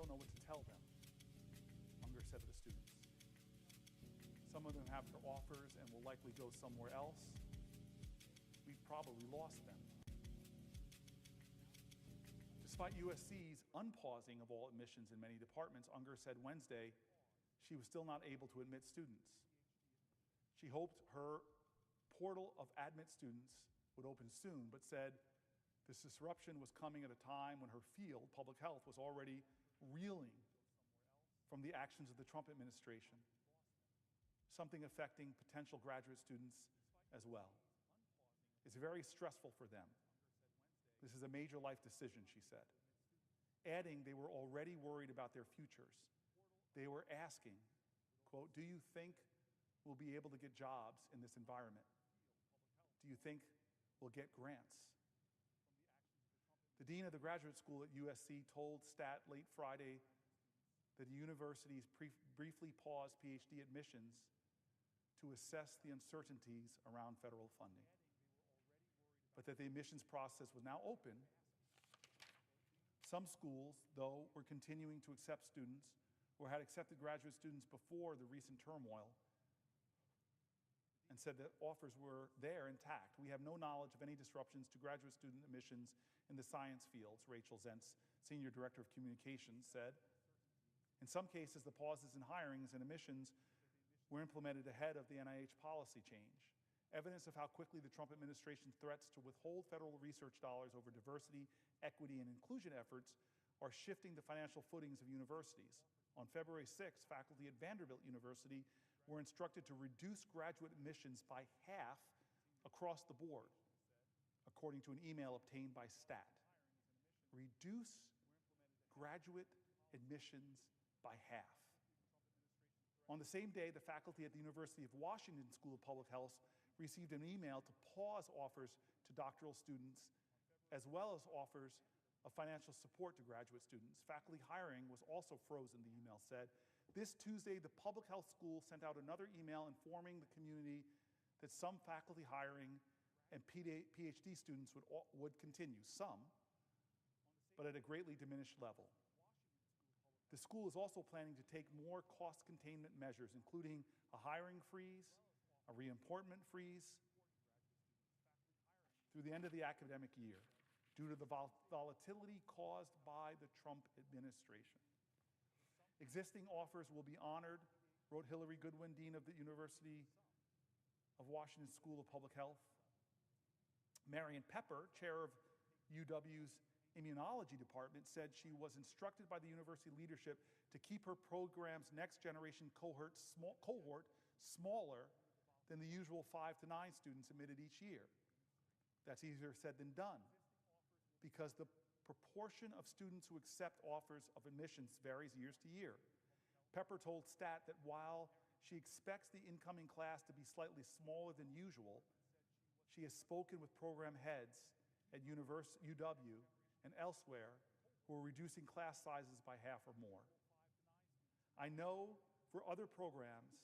don't know what to tell them, Unger said to the students. Some of them have their offers and will likely go somewhere else. We've probably lost them. Despite USC's unpausing of all admissions in many departments, Unger said Wednesday she was still not able to admit students. She hoped her portal of admit students would open soon, but said this disruption was coming at a time when her field, public health, was already reeling from the actions of the Trump administration, something affecting potential graduate students as well. It's very stressful for them. This is a major life decision, she said. Adding, they were already worried about their futures. They were asking, quote, do you think we'll be able to get jobs in this environment? Do you think we'll get grants? The dean of the graduate school at USC told STAT late Friday that the university's briefly paused PhD admissions to assess the uncertainties around federal funding, but that the admissions process was now open. Some schools, though, were continuing to accept students or had accepted graduate students before the recent turmoil and said that offers were there intact. We have no knowledge of any disruptions to graduate student admissions in the science fields, Rachel Zentz, Senior Director of Communications, said. In some cases, the pauses in hirings and admissions were implemented ahead of the NIH policy change. Evidence of how quickly the Trump administration's threats to withhold federal research dollars over diversity, equity, and inclusion efforts are shifting the financial footings of universities. On February 6th, faculty at Vanderbilt University were instructed to reduce graduate admissions by half across the board, according to an email obtained by STAT. Reduce graduate admissions by half. On the same day, the faculty at the University of Washington School of Public Health received an email to pause offers to doctoral students, as well as offers of financial support to graduate students. Faculty hiring was also frozen, the email said. This Tuesday, the public health school sent out another email informing the community that some faculty hiring and PhD students would continue, some, but at a greatly diminished level. The school is also planning to take more cost containment measures, including a hiring freeze, a reappointment freeze, through the end of the academic year, due to the volatility caused by the Trump administration. Existing offers will be honored, wrote Hillary Goodwin, Dean of the University of Washington School of Public Health. Marian Pepper, chair of UW's Immunology Department, said she was instructed by the university leadership to keep her program's next generation cohort smaller than the usual 5 to 9 students admitted each year. That's easier said than done, because the proportion of students who accept offers of admissions varies years to year. Pepper told STAT that while she expects the incoming class to be slightly smaller than usual, she has spoken with program heads at UW and elsewhere who are reducing class sizes by half or more. I know for other programs,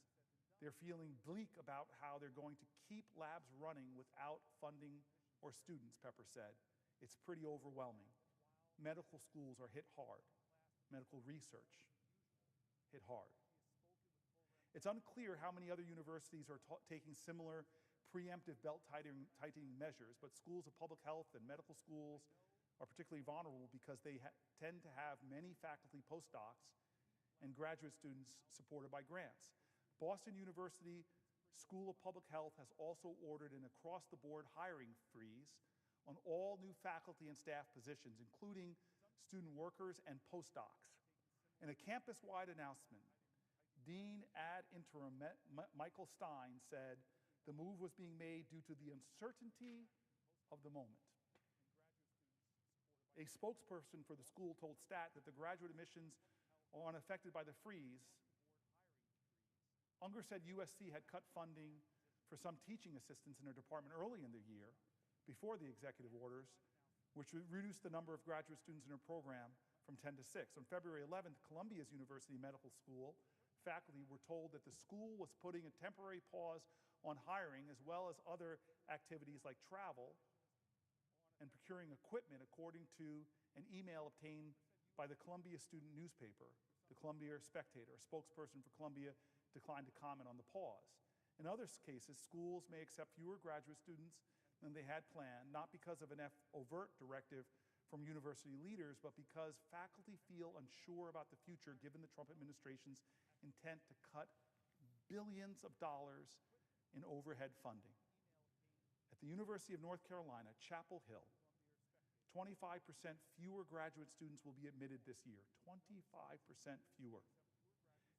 they're feeling bleak about how they're going to keep labs running without funding or students, Pepper said. It's pretty overwhelming. Medical schools are hit hard. Medical research hit hard. It's unclear how many other universities are taking similar preemptive belt-tightening measures, but schools of public health and medical schools are particularly vulnerable because they tend to have many faculty postdocs and graduate students supported by grants. Boston University School of Public Health has also ordered an across-the-board hiring freeze on all new faculty and staff positions, including student workers and postdocs. In a campus-wide announcement, Dean ad interim Michael Stein said the move was being made due to the uncertainty of the moment. A spokesperson for the school told STAT that the graduate admissions are unaffected by the freeze. Unger said USC had cut funding for some teaching assistants in her department early in the year, before the executive orders, which reduced the number of graduate students in her program from 10 to 6. On February 11th, Columbia's University Medical School faculty were told that the school was putting a temporary pause on hiring, as well as other activities like travel and procuring equipment, according to an email obtained by the Columbia student newspaper, the Columbia Spectator. A spokesperson for Columbia declined to comment on the pause. In other cases, schools may accept fewer graduate students than they had planned, not because of an overt directive from university leaders, but because faculty feel unsure about the future given the Trump administration's intent to cut billions of dollars in overhead funding. At the University of North Carolina, Chapel Hill, 25% fewer graduate students will be admitted this year, 25% fewer,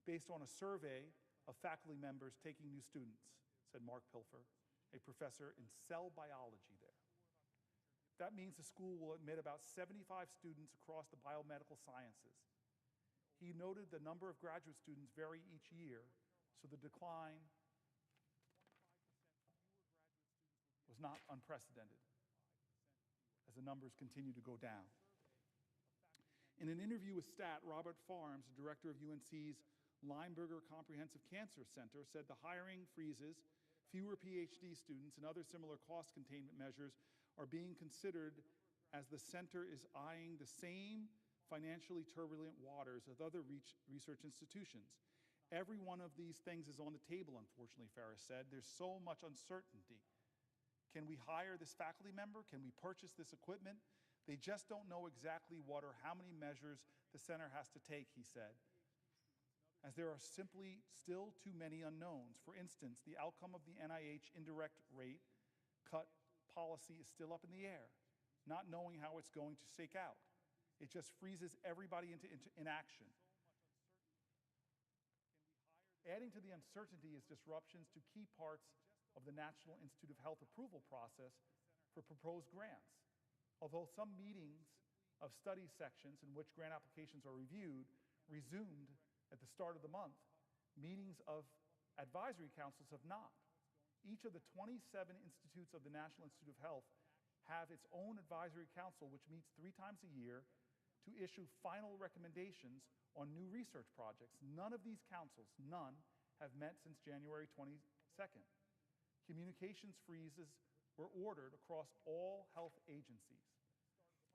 based on a survey of faculty members taking new students, said Mark Pilfer, a professor in cell biology there. That means the school will admit about 75 students across the biomedical sciences. He noted the number of graduate students vary each year, so the decline was not unprecedented as the numbers continue to go down. In an interview with STAT, Robert Farms, the director of UNC's Lineberger Comprehensive Cancer Center, said the hiring freezes, fewer PhD students, and other similar cost containment measures are being considered as the center is eyeing the same financially turbulent waters as other research institutions. Every one of these things is on the table, unfortunately, Farris said. There's so much uncertainty. Can we hire this faculty member? Can we purchase this equipment? They just don't know exactly what or how many measures the center has to take, he said, as there are simply still too many unknowns. For instance, the outcome of the NIH indirect rate cut policy is still up in the air, not knowing how it's going to shake out. It just freezes everybody into inaction. Adding to the uncertainty is disruptions to key parts of the National Institute of Health approval process for proposed grants. Although some meetings of study sections in which grant applications are reviewed resumed at the start of the month, meetings of advisory councils have not. Each of the 27 institutes of the National Institute of Health have its own advisory council, which meets 3 times a year to issue final recommendations on new research projects. None of these councils, none, have met since January 22nd. Communications freezes were ordered across all health agencies.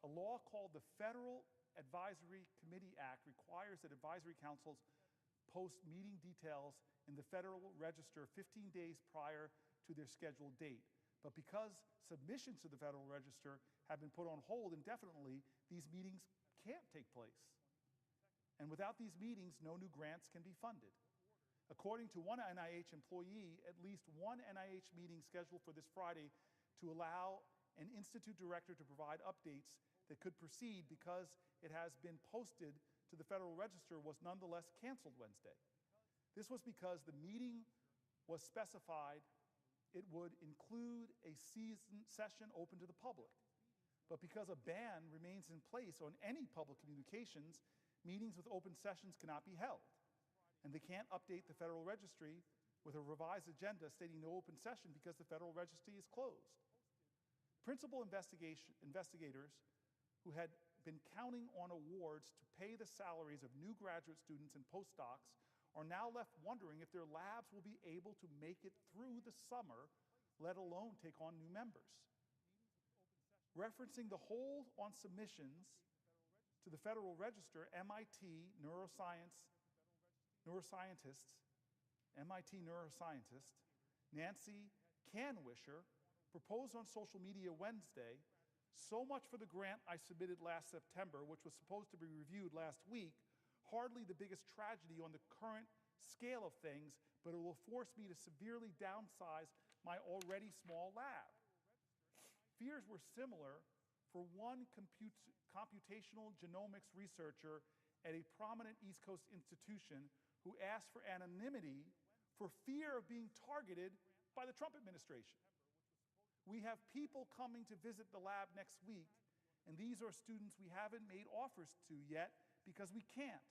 A law called the Federal Advisory Committee Act requires that advisory councils post meeting details in the Federal Register 15 days prior to their scheduled date. But because submissions to the Federal Register have been put on hold indefinitely, these meetings can't take place. And without these meetings, no new grants can be funded. According to one NIH employee, at least one NIH meeting scheduled for this Friday to allow an institute director to provide updates that could proceed because it has been posted to the Federal Register was nonetheless canceled Wednesday. This was because the meeting was specified it would include a session open to the public. But because a ban remains in place on any public communications, meetings with open sessions cannot be held. And they can't update the Federal Registry with a revised agenda stating no open session because the Federal Registry is closed. Principal investigators who had been counting on awards to pay the salaries of new graduate students and postdocs are now left wondering if their labs will be able to make it through the summer, let alone take on new members. Referencing the hold on submissions to the Federal Register, MIT neuroscientist Nancy Kanwisher proposed on social media Wednesday, "So much for the grant I submitted last September, which was supposed to be reviewed last week. Hardly the biggest tragedy on the current scale of things, but it will force me to severely downsize my already small lab." Fears were similar for one computational genomics researcher at a prominent East Coast institution who asked for anonymity for fear of being targeted by the Trump administration. "We have people coming to visit the lab next week, and these are students we haven't made offers to yet because we can't.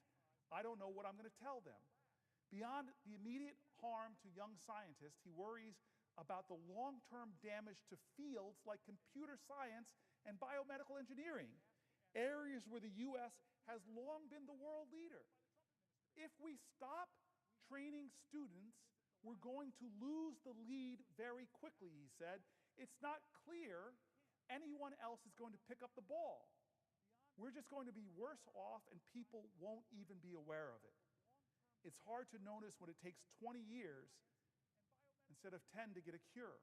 I don't know what I'm going to tell them." Beyond the immediate harm to young scientists, he worries about the long-term damage to fields like computer science and biomedical engineering, areas where the U.S. has long been the world leader. "If we stop training students, we're going to lose the lead very quickly," he said. "It's not clear anyone else is going to pick up the ball. we're just going to be worse off and people won't even be aware of it. It's hard to notice when it takes 20 years instead of 10 to get a cure.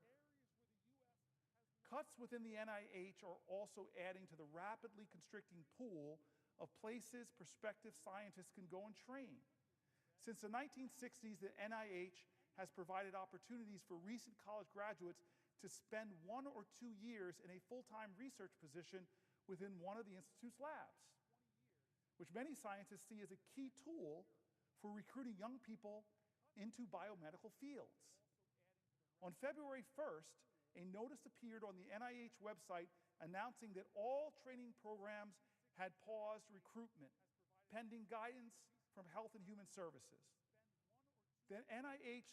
Cuts within the NIH are also adding to the rapidly constricting pool of places prospective scientists can go and train. Since the 1960s, the NIH has provided opportunities for recent college graduates to spend 1 or 2 years in a full-time research position within one of the Institute's labs, which many scientists see as a key tool for recruiting young people into biomedical fields. On February 1st, a notice appeared on the NIH website announcing that all training programs had paused recruitment, pending guidance from Health and Human Services. The NIH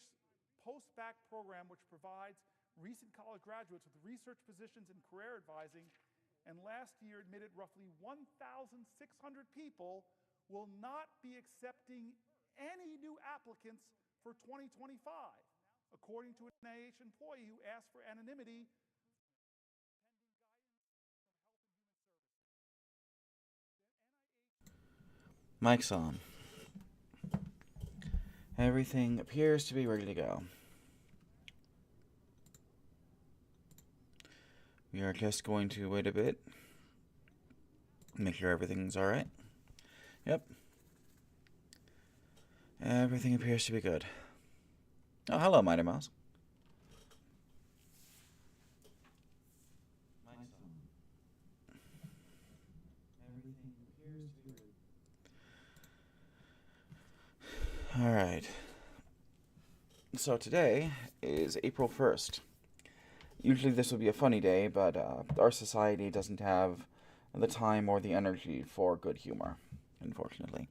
post-bac program, which provides recent college graduates with research positions and career advising, and last year admitted roughly 1,600 people, will not be accepting any new applicants for 2025, according to an NIH employee who asked for anonymity. Mic's on. Everything appears to be ready to go. We are just going to wait a bit. Make sure everything's alright. Yep. Everything appears to be good. Oh, hello, Mighty Mouse. Alright. So today is April 1st. Usually this would be a funny day, but our society doesn't have the time or the energy for good humor, unfortunately.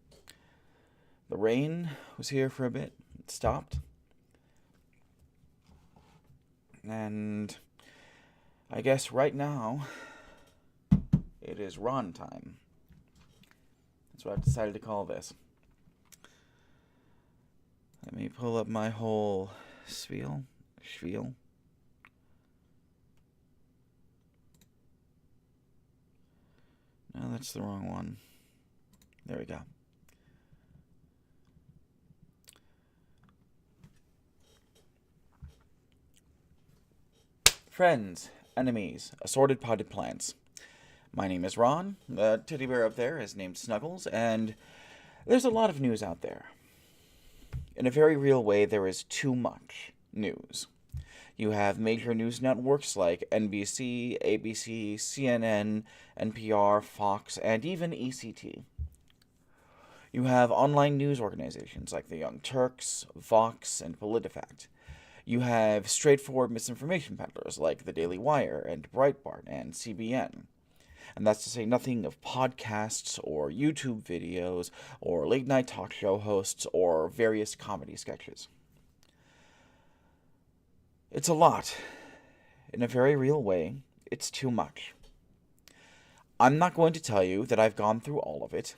The rain was here for a bit. It stopped. And I guess right now it is Ron time. That's what I've decided to call this. Let me pull up my whole spiel. No, that's the wrong one. There we go. Friends, enemies, assorted potted plants. My name is Ron. The teddy bear up there is named Snuggles, and there's a lot of news out there. In a very real way, there is too much news. You have major news networks like NBC, ABC, CNN, NPR, Fox, and even ECT. You have online news organizations like the Young Turks, Vox, and PolitiFact. You have straightforward misinformation peddlers like the Daily Wire and Breitbart and CBN. And that's to say nothing of podcasts or YouTube videos or late-night talk show hosts or various comedy sketches. It's a lot. In a very real way, it's too much. I'm not going to tell you that I've gone through all of it.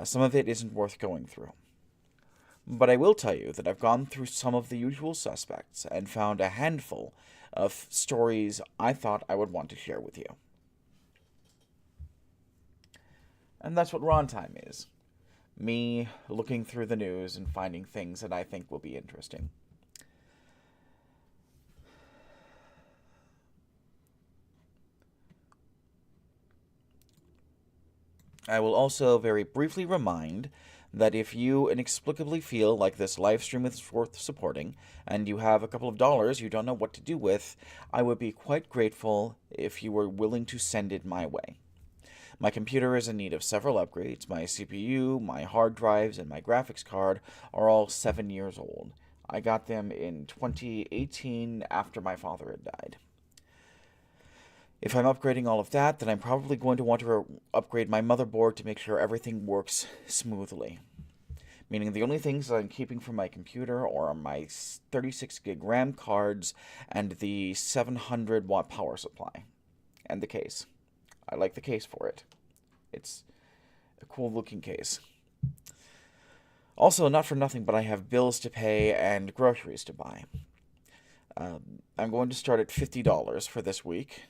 Some of it isn't worth going through. But I will tell you that I've gone through some of the usual suspects and found a handful of stories I thought I would want to share with you. And that's what Ron Time is. Me looking through the news and finding things that I think will be interesting. I will also very briefly remind that if you inexplicably feel like this live stream is worth supporting, and you have a couple of dollars you don't know what to do with, I would be quite grateful if you were willing to send it my way. My computer is in need of several upgrades. My CPU, my hard drives, and my graphics card are all 7 years old. I got them in 2018 after my father had died. If I'm upgrading all of that, then I'm probably going to want to upgrade my motherboard to make sure everything works smoothly. Meaning the only things I'm keeping from my computer are my 36 gig RAM cards and the 700 watt power supply. And the case. I like the case for it. It's a cool looking case. Also, not for nothing, but I have bills to pay and groceries to buy. I'm going to start at $50 for this week.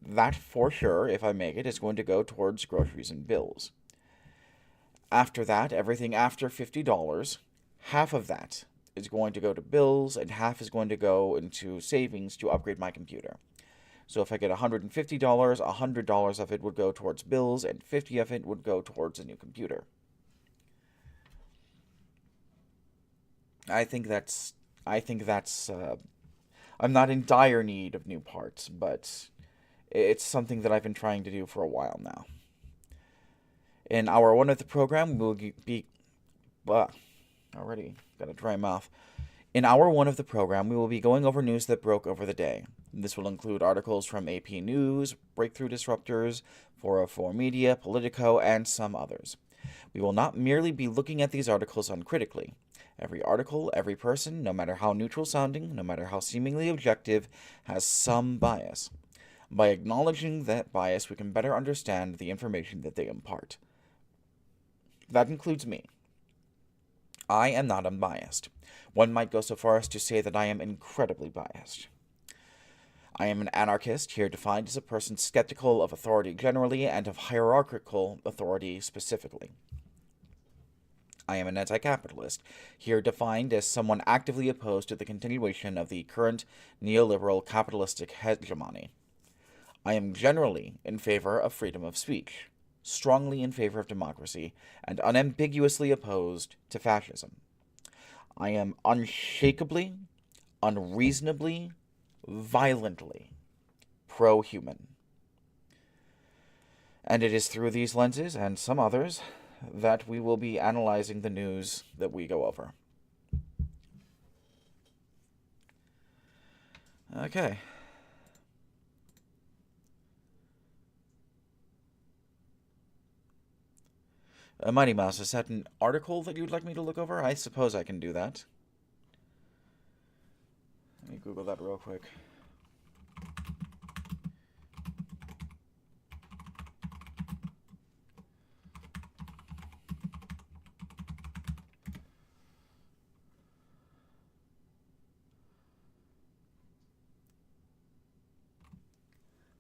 That, for sure, if I make it, is going to go towards groceries and bills. After that, everything after $50, half of that is going to go to bills, and half is going to go into savings to upgrade my computer. So if I get $150, $100 of it would go towards bills, and $50 of it would go towards a new computer. I think that's. I'm not in dire need of new parts, but it's something that I've been trying to do for a while now. In hour one of the program, we'll be. Already got a dry mouth. In hour one of the program, we will be going over news that broke over the day. This will include articles from AP News, Breakthrough Disruptors, 404 Media, Politico, and some others. We will not merely be looking at these articles uncritically. Every article, every person, no matter how neutral sounding, no matter how seemingly objective, has some bias. By acknowledging that bias, we can better understand the information that they impart. That includes me. I am not unbiased. One might go so far as to say that I am incredibly biased. I am an anarchist, here defined as a person skeptical of authority generally and of hierarchical authority specifically. I am an anti-capitalist, here defined as someone actively opposed to the continuation of the current neoliberal capitalistic hegemony. I am generally in favor of freedom of speech, strongly in favor of democracy, and unambiguously opposed to fascism. I am unshakably, unreasonably, violently pro-human. And it is through these lenses, and some others, that we will be analyzing the news that we go over. Okay. Mighty Mouse, is that an article that you'd like me to look over? I suppose I can do that. Let me Google that real quick.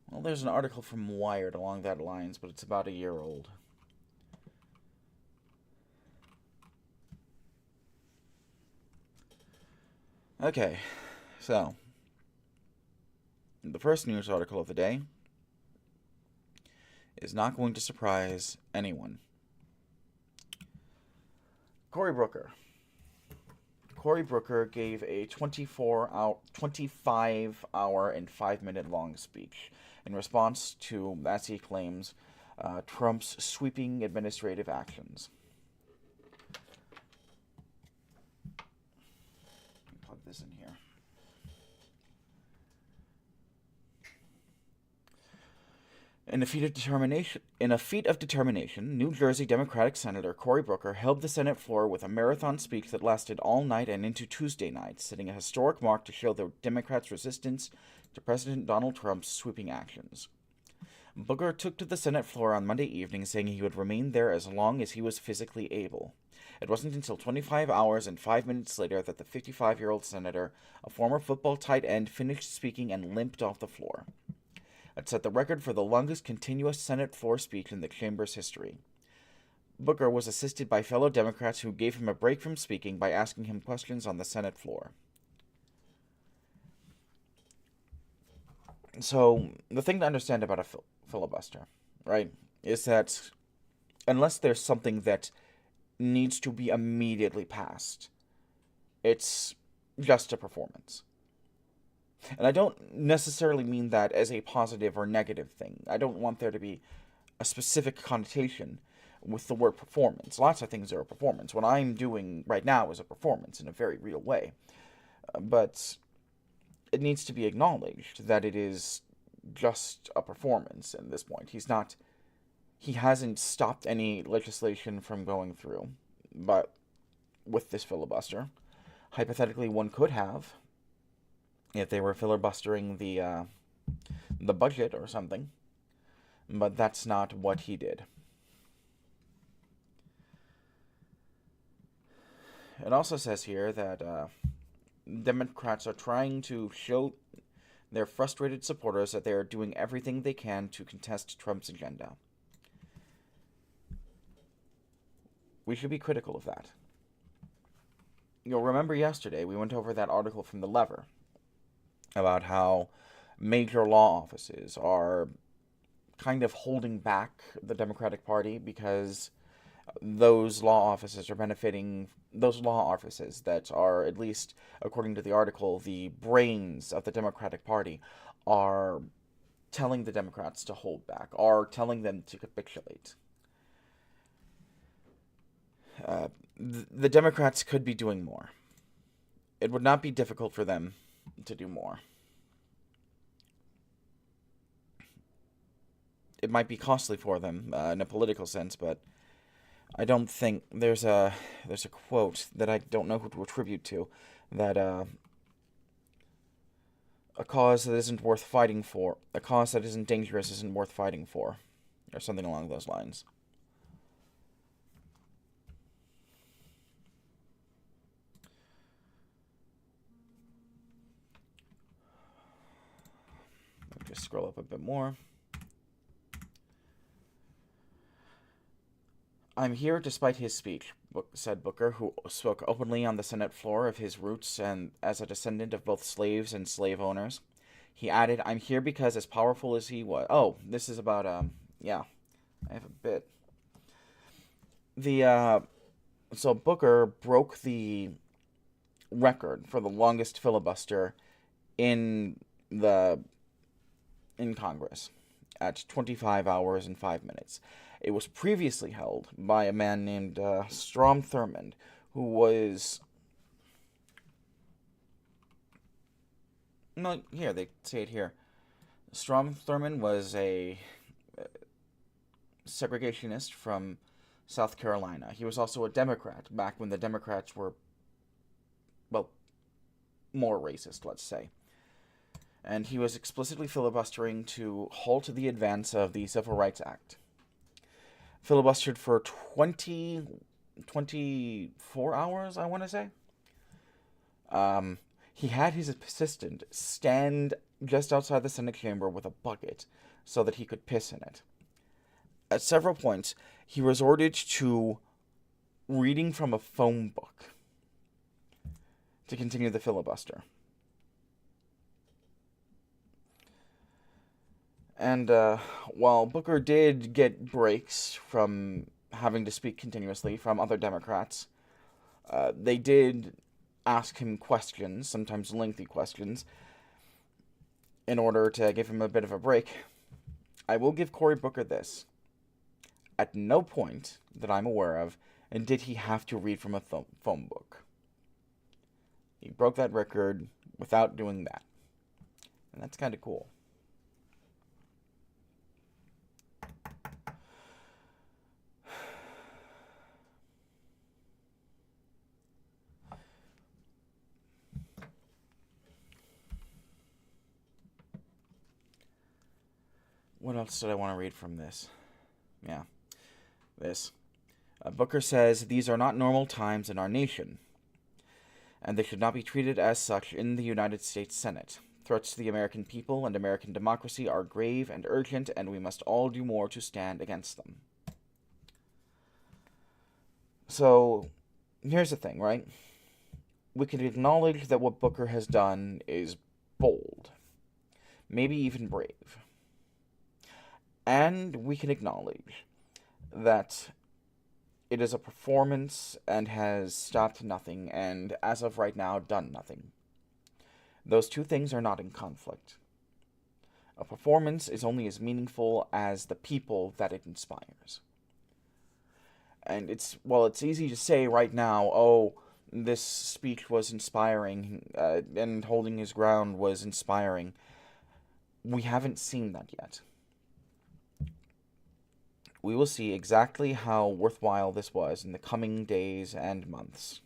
Well, there's an article from Wired along that lines, but it's about a year old. Okay, so the first news article of the day is not going to surprise anyone. Cory Booker. Cory Booker gave a 25 hour and 5-minute long speech in response to, as he claims, Trump's sweeping administrative actions. Plug this in here. In a feat of determination, New Jersey Democratic Senator Cory Booker held the Senate floor with a marathon speech that lasted all night and into Tuesday night, setting a historic mark to show the Democrats' resistance to President Donald Trump's sweeping actions. Booker took to the Senate floor on Monday evening, saying he would remain there as long as he was physically able. It wasn't until 25 hours and 5 minutes later that the 55-year-old senator, a former football tight end, finished speaking and limped off the floor. It set the record for the longest continuous Senate floor speech in the chamber's history. Booker was assisted by fellow Democrats who gave him a break from speaking by asking him questions on the Senate floor. So, the thing to understand about a filibuster, right, is that unless there's something that needs to be immediately passed, it's just a performance. And I don't necessarily mean that as a positive or negative thing. I don't want there to be a specific connotation with the word performance. Lots of things are a performance. What I'm doing right now is a performance in a very real way. But it needs to be acknowledged that it is just a performance at this point. He hasn't stopped any legislation from going through, but with this filibuster, hypothetically one could have, if they were filibustering the budget or something, but that's not what he did. It also says here that Democrats are trying to show They're frustrated supporters that they are doing everything they can to contest Trump's agenda. We should be critical of that. You'll remember yesterday we went over that article from The Lever about how major law offices are kind of holding back the Democratic Party because those law offices are benefiting those law offices that are, at least according to the article, the brains of the Democratic Party are telling the Democrats to hold back, are telling them to capitulate. The Democrats could be doing more. It would not be difficult for them to do more. It might be costly for them in a political sense, but I don't think there's a quote that I don't know who to attribute to, that a cause that isn't worth fighting for, a cause that isn't dangerous isn't worth fighting for, or something along those lines. Let me just scroll up a bit more. I'm here despite his speech, said Booker, who spoke openly on the Senate floor of his roots and as a descendant of both slaves and slave owners. He added, I'm here because as powerful as he was... Oh, this is about, yeah, I have a bit. So Booker broke the record for the longest filibuster in Congress at 25 hours and 5 minutes. It was previously held by a man named Strom Thurmond, who was... No, here, they say it here. Strom Thurmond was a segregationist from South Carolina. He was also a Democrat back when the Democrats were, well, more racist, let's say. And he was explicitly filibustering to halt the advance of the Civil Rights Act. Filibustered for 24 hours, I want to say. He had his assistant stand just outside the Senate chamber with a bucket so that he could piss in it. At several points, he resorted to reading from a phone book to continue the filibuster. And while Booker did get breaks from having to speak continuously from other Democrats, they did ask him questions, sometimes lengthy questions, in order to give him a bit of a break. I will give Cory Booker this. At no point that I'm aware of did he have to read from a phone book. He broke that record without doing that. And that's kind of cool. What else did I want to read from this? Yeah, this. Booker says, these are not normal times in our nation, and they should not be treated as such in the United States Senate. Threats to the American people and American democracy are grave and urgent, and we must all do more to stand against them. So, here's the thing, right? We can acknowledge that what Booker has done is bold, maybe even brave. And we can acknowledge that it is a performance and has stopped nothing and, as of right now, done nothing. Those two things are not in conflict. A performance is only as meaningful as the people that it inspires. And it's easy to say right now, oh, this speech was inspiring, and holding his ground was inspiring. We haven't seen that yet. We will see exactly how worthwhile this was in the coming days and months.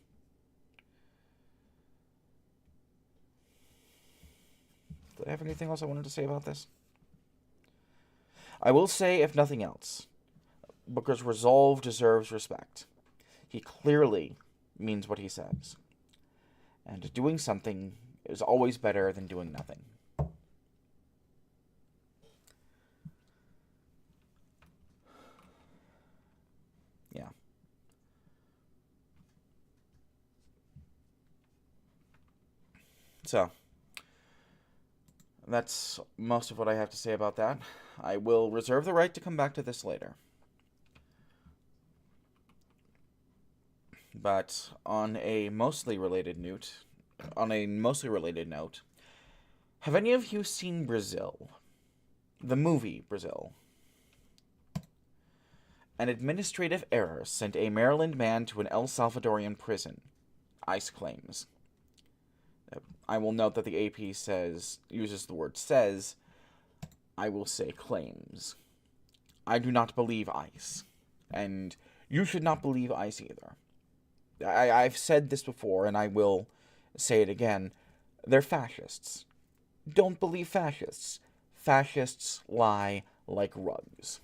Did I have anything else I wanted to say about this? I will say, if nothing else, Booker's resolve deserves respect. He clearly means what he says. And doing something is always better than doing nothing. So, that's most of what I have to say about that. I will reserve the right to come back to this later. But on a mostly related note, have any of you seen Brazil? The movie Brazil. An administrative error sent a Maryland man to an El Salvadorian prison, ICE claims. I will note that the AP uses the word says. I will say claims. I do not believe ICE. And you should not believe ICE either. I've said this before, and I will say it again. They're fascists. Don't believe fascists. Fascists lie like rugs.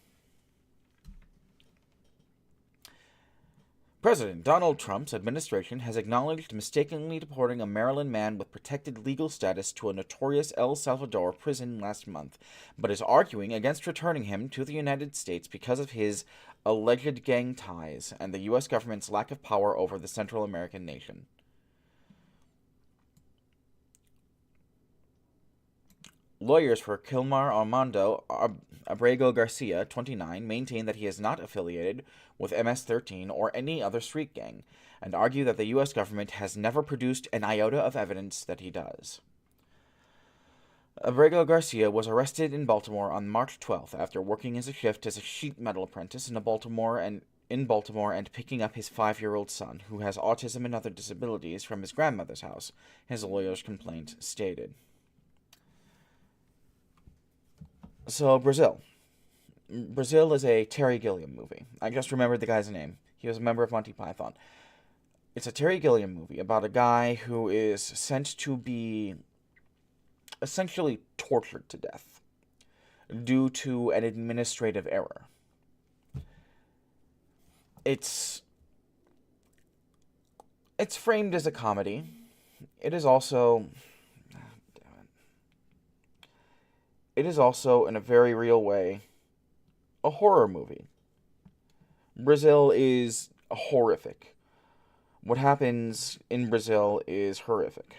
President Donald Trump's administration has acknowledged mistakenly deporting a Maryland man with protected legal status to a notorious El Salvador prison last month, but is arguing against returning him to the United States because of his alleged gang ties and the U.S. government's lack of power over the Central American nation. Lawyers for Kilmar Armando Abrego Garcia, 29, maintain that he is not affiliated with MS-13 or any other street gang, and argue that the U.S. government has never produced an iota of evidence that he does. Abrego Garcia was arrested in Baltimore on March 12th after working as a shift as a sheet metal apprentice in Baltimore and picking up his 5-year-old son, who has autism and other disabilities, from his grandmother's house, his lawyer's complaint stated. So, Brazil. Brazil is a Terry Gilliam movie. I just remembered the guy's name. He was a member of Monty Python. It's a Terry Gilliam movie about a guy who is sent to be essentially tortured to death due to an administrative error. It's framed as a comedy. It is also... It is also, in a very real way, a horror movie. Brazil is horrific. What happens in Brazil is horrific.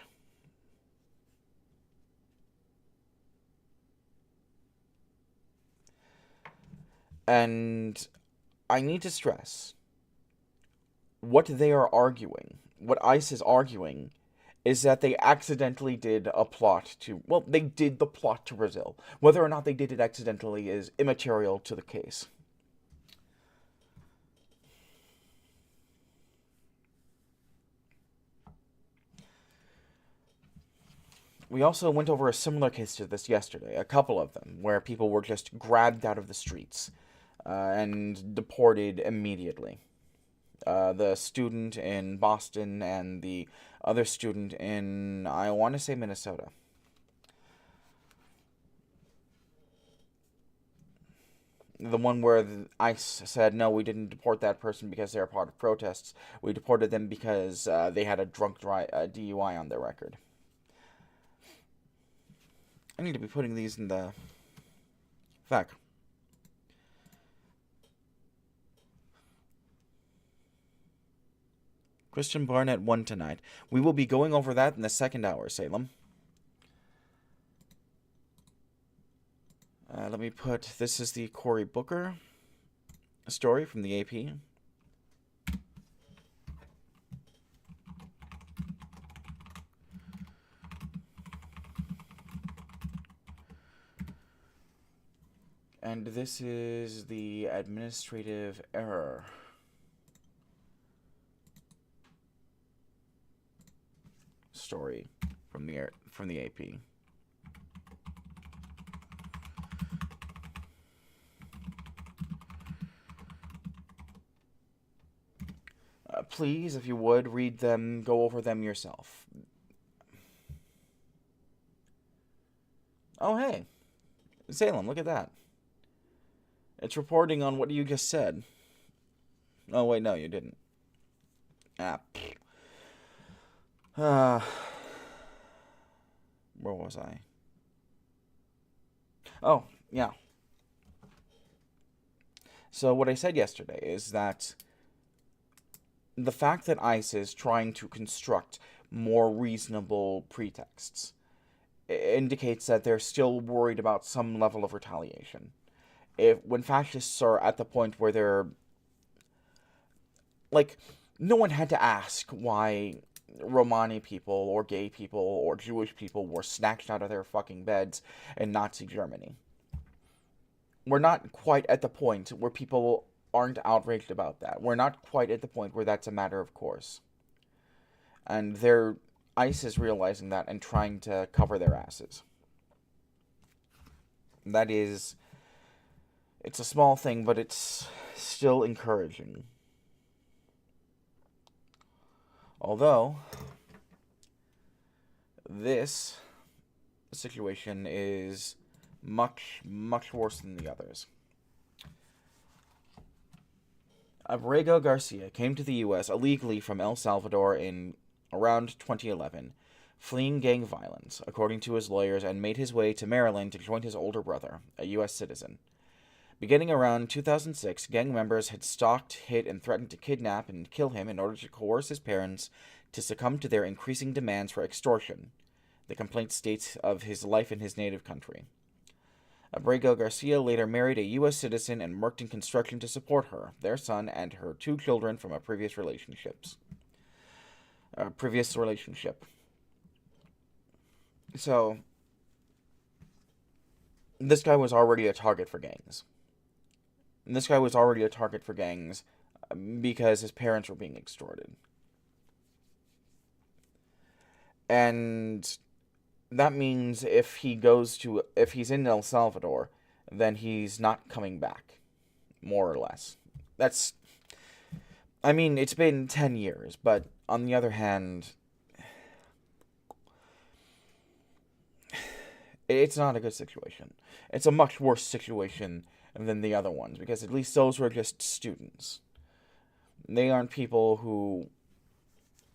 And I need to stress, what they are arguing, what ICE is arguing, is that they accidentally did a plot to... Well, they did the plot to Brazil. Whether or not they did it accidentally is immaterial to the case. We also went over a similar case to this yesterday, a couple of them, where people were just grabbed out of the streets and deported immediately. The student in Boston and the other student in, I want to say, Minnesota. The one where the ICE said, no, we didn't deport that person because they were part of protests. We deported them because they had a DUI on their record. I need to be putting these in the... Fact. Christian Barnett won tonight. We will be going over that in the second hour, Salem. Let me put... This is the Cory Booker story from the AP. And this is the administrative error story from the AP. Please, if you would, read them, go over them yourself. Oh, hey. Salem, look at that. It's reporting on what you just said. Oh, wait, no, you didn't. Where was I? Oh, yeah. So what I said yesterday is that the fact that ICE is trying to construct more reasonable pretexts. It indicates that they're still worried about some level of retaliation. When fascists are at the point where they're like, no one had to ask why Romani people or gay people or Jewish people were snatched out of their fucking beds in Nazi Germany. We're not quite at the point where people aren't outraged about that. We're not quite at the point where that's a matter of course. And ICE is realizing that and trying to cover their asses. It's a small thing, but it's still encouraging. Although, this situation is much, much worse than the others. Abrego Garcia came to the U.S. illegally from El Salvador in around 2011, fleeing gang violence, according to his lawyers, and made his way to Maryland to join his older brother, a U.S. citizen. Beginning around 2006, gang members had stalked, hit, and threatened to kidnap and kill him in order to coerce his parents to succumb to their increasing demands for extortion, the complaint states of his life in his native country. Abrego Garcia later married a U.S. citizen and worked in construction to support her, their son, and her 2 children from a previous relationship. So, this guy was already a target for gangs. Because his parents were being extorted. And that means if he's in El Salvador, then he's not coming back, more or less. It's been 10 years, but on the other hand, it's not a good situation. It's a much worse situation than the other ones, because at least those were just students. They aren't people who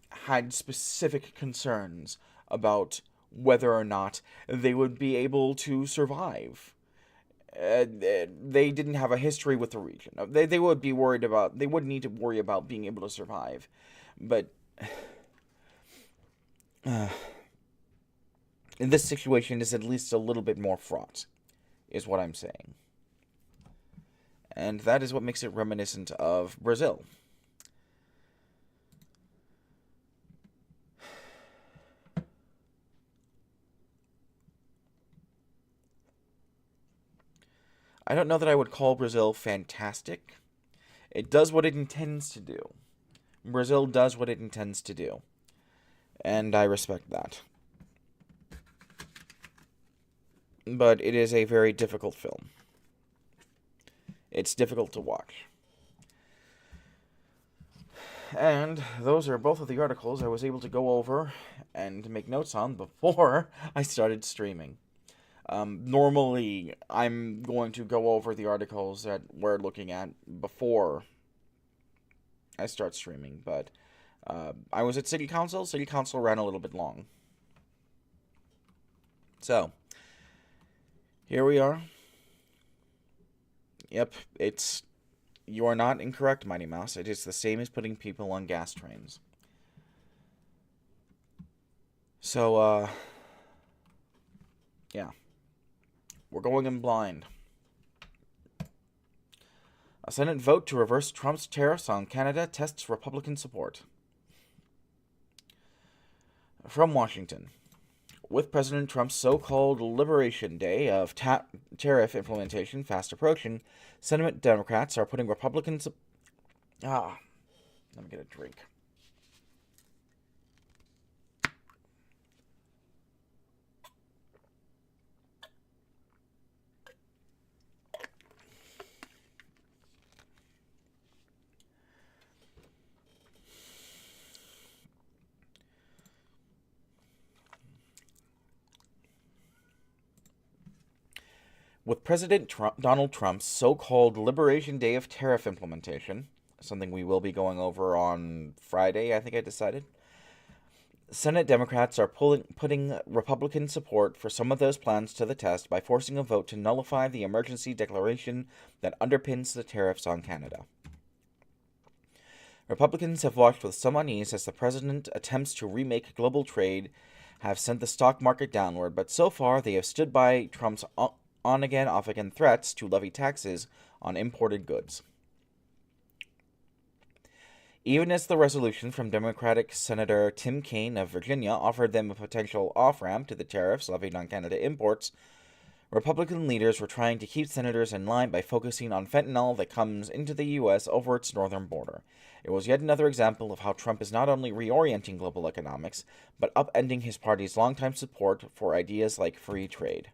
had specific concerns about whether or not they would be able to survive. They didn't have a history with the region. They would need to worry about being able to survive. But this situation is at least a little bit more fraught, is what I'm saying. And that is what makes it reminiscent of Brazil. I don't know that I would call Brazil fantastic. It does what it intends to do. Brazil does what it intends to do. And I respect that. But it is a very difficult film. It's difficult to watch. And those are both of the articles I was able to go over and make notes on before I started streaming. Normally, I'm going to go over the articles that we're looking at before I start streaming, but I was at City Council. City Council ran a little bit long. So, here we are. Yep, you are not incorrect, Mighty Mouse. It is the same as putting people on gas trains. So, yeah. We're going in blind. A Senate vote to reverse Trump's tariffs on Canada tests Republican support. From Washington. With President Trump's so-called Liberation Day of tariff implementation fast approaching, Senate Democrats are putting Republicans... let me get a drink. With President Donald Trump's so-called Liberation Day of tariff implementation, something we will be going over on Friday, I think I decided, Senate Democrats are putting Republican support for some of those plans to the test by forcing a vote to nullify the emergency declaration that underpins the tariffs on Canada. Republicans have watched with some unease as the president attempts to remake global trade have sent the stock market downward, but so far they have stood by Trump's on-again, off-again threats to levy taxes on imported goods. Even as the resolution from Democratic Senator Tim Kaine of Virginia offered them a potential off-ramp to the tariffs levied on Canada imports, Republican leaders were trying to keep senators in line by focusing on fentanyl that comes into the U.S. over its northern border. It was yet another example of how Trump is not only reorienting global economics, but upending his party's longtime support for ideas like free trade.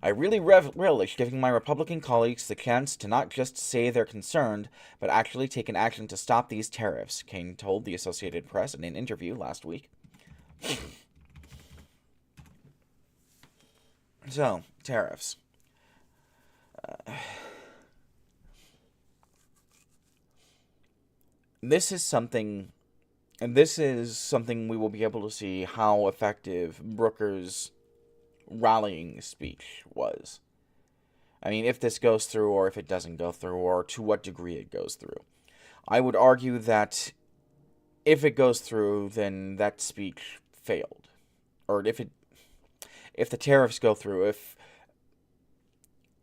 I really relish giving my Republican colleagues the chance to not just say they're concerned, but actually take an action to stop these tariffs, Kaine told the Associated Press in an interview last week. So, tariffs. This is something we will be able to see how effective Brooker's rallying speech was. I mean, if this goes through or if it doesn't go through or to what degree it goes through. I would argue that if it goes through, then that speech failed. Or if the tariffs go through,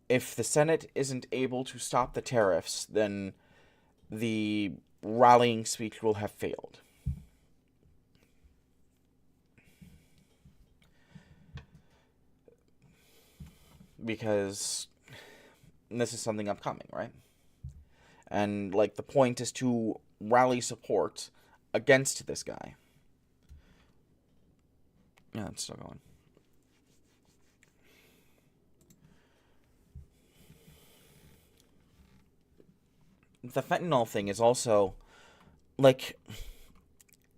if the Senate isn't able to stop the tariffs, then the rallying speech will have failed. Because this is something upcoming, right? And, like, the point is to rally support against this guy. Yeah, it's still going. The fentanyl thing is also, like,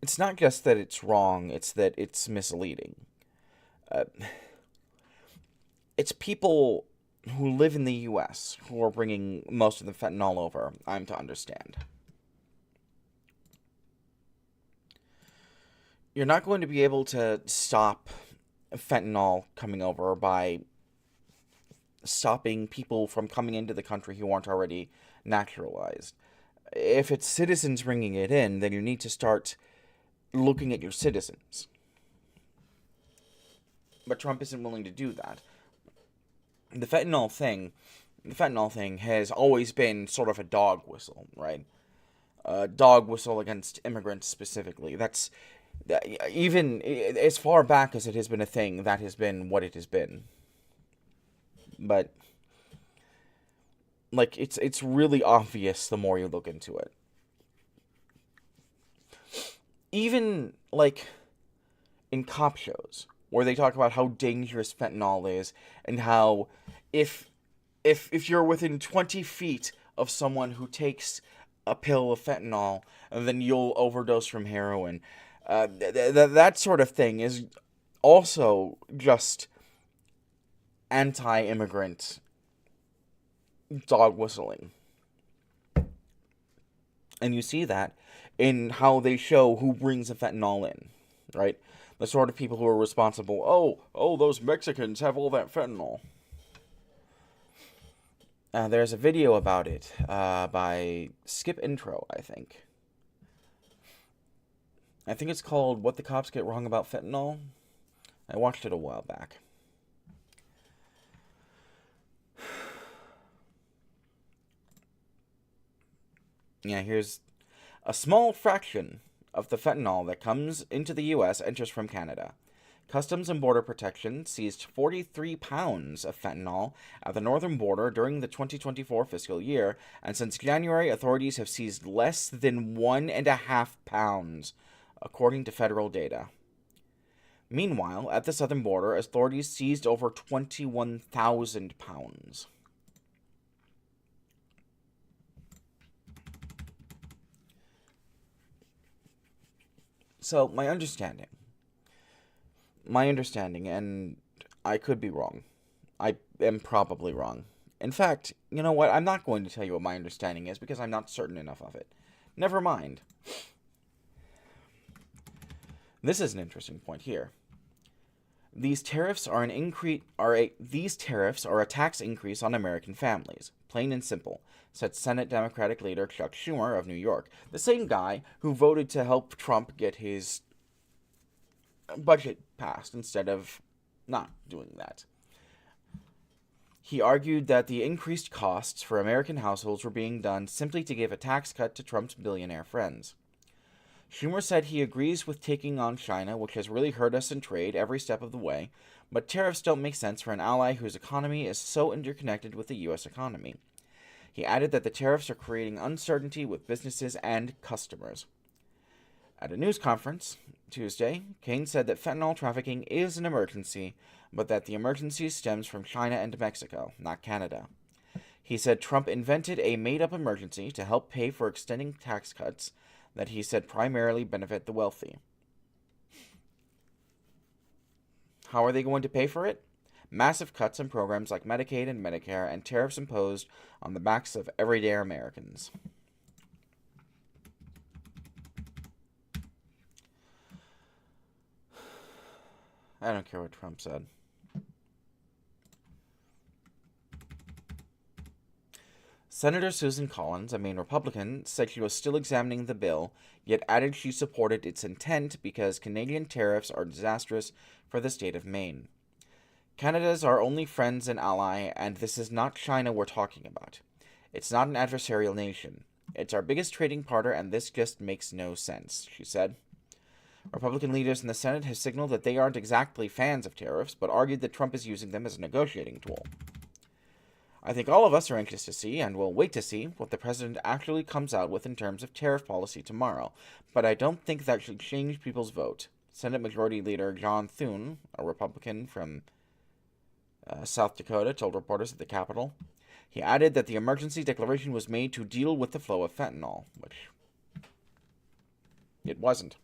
it's not just that it's wrong, it's that it's misleading. It's people who live in the U.S. who are bringing most of the fentanyl over, I'm to understand. You're not going to be able to stop fentanyl coming over by stopping people from coming into the country who aren't already naturalized. If it's citizens bringing it in, then you need to start looking at your citizens. But Trump isn't willing to do that. The fentanyl thing has always been sort of a dog whistle, right? A dog whistle against immigrants specifically. Even as far back as it has been a thing, that has been what it has been. But, like, it's really obvious the more you look into it. Even, like, in cop shows, where they talk about how dangerous fentanyl is, and how if you're within 20 feet of someone who takes a pill of fentanyl, then you'll overdose from heroin. That sort of thing is also just anti-immigrant dog whistling. And you see that in how they show who brings the fentanyl in, right? The sort of people who are responsible. Oh, those Mexicans have all that fentanyl. There's a video about it by Skip Intro, I think. I think it's called What the Cops Get Wrong About Fentanyl. I watched it a while back. Yeah, here's a small fraction of the fentanyl that comes into the U.S. enters from Canada. Customs and Border Protection seized 43 pounds of fentanyl at the northern border during the 2024 fiscal year, and since January, authorities have seized less than 1.5 pounds, according to federal data. Meanwhile, at the southern border, authorities seized over 21,000 pounds. So, my understanding, and I could be wrong. I am probably wrong. In fact, you know what? I'm not going to tell you what my understanding is because I'm not certain enough of it. Never mind. This is an interesting point here. These tariffs are a tax increase on American families, plain and simple, said Senate Democratic leader Chuck Schumer of New York, the same guy who voted to help Trump get his budget passed instead of not doing that. He argued that the increased costs for American households were being done simply to give a tax cut to Trump's billionaire friends. Schumer said he agrees with taking on China, which has really hurt us in trade every step of the way, but tariffs don't make sense for an ally whose economy is so interconnected with the U.S. economy. He added that the tariffs are creating uncertainty with businesses and customers. At a news conference Tuesday, Kaine said that fentanyl trafficking is an emergency, but that the emergency stems from China and Mexico, not Canada. He said Trump invented a made-up emergency to help pay for extending tax cuts that he said primarily benefit the wealthy. How are they going to pay for it? Massive cuts in programs like Medicaid and Medicare, and tariffs imposed on the backs of everyday Americans. I don't care what Trump said. Senator Susan Collins, a Maine Republican, said she was still examining the bill, yet added she supported its intent because Canadian tariffs are disastrous for the state of Maine. Canada's our only friends and ally, and this is not China we're talking about. It's not an adversarial nation. It's our biggest trading partner, and this just makes no sense, she said. Republican leaders in the Senate have signaled that they aren't exactly fans of tariffs, but argued that Trump is using them as a negotiating tool. I think all of us are anxious to see, and will wait to see, what the president actually comes out with in terms of tariff policy tomorrow, but I don't think that should change people's vote. Senate Majority Leader John Thune, a Republican from South Dakota, told reporters at the Capitol. He added that the emergency declaration was made to deal with the flow of fentanyl, which it wasn't.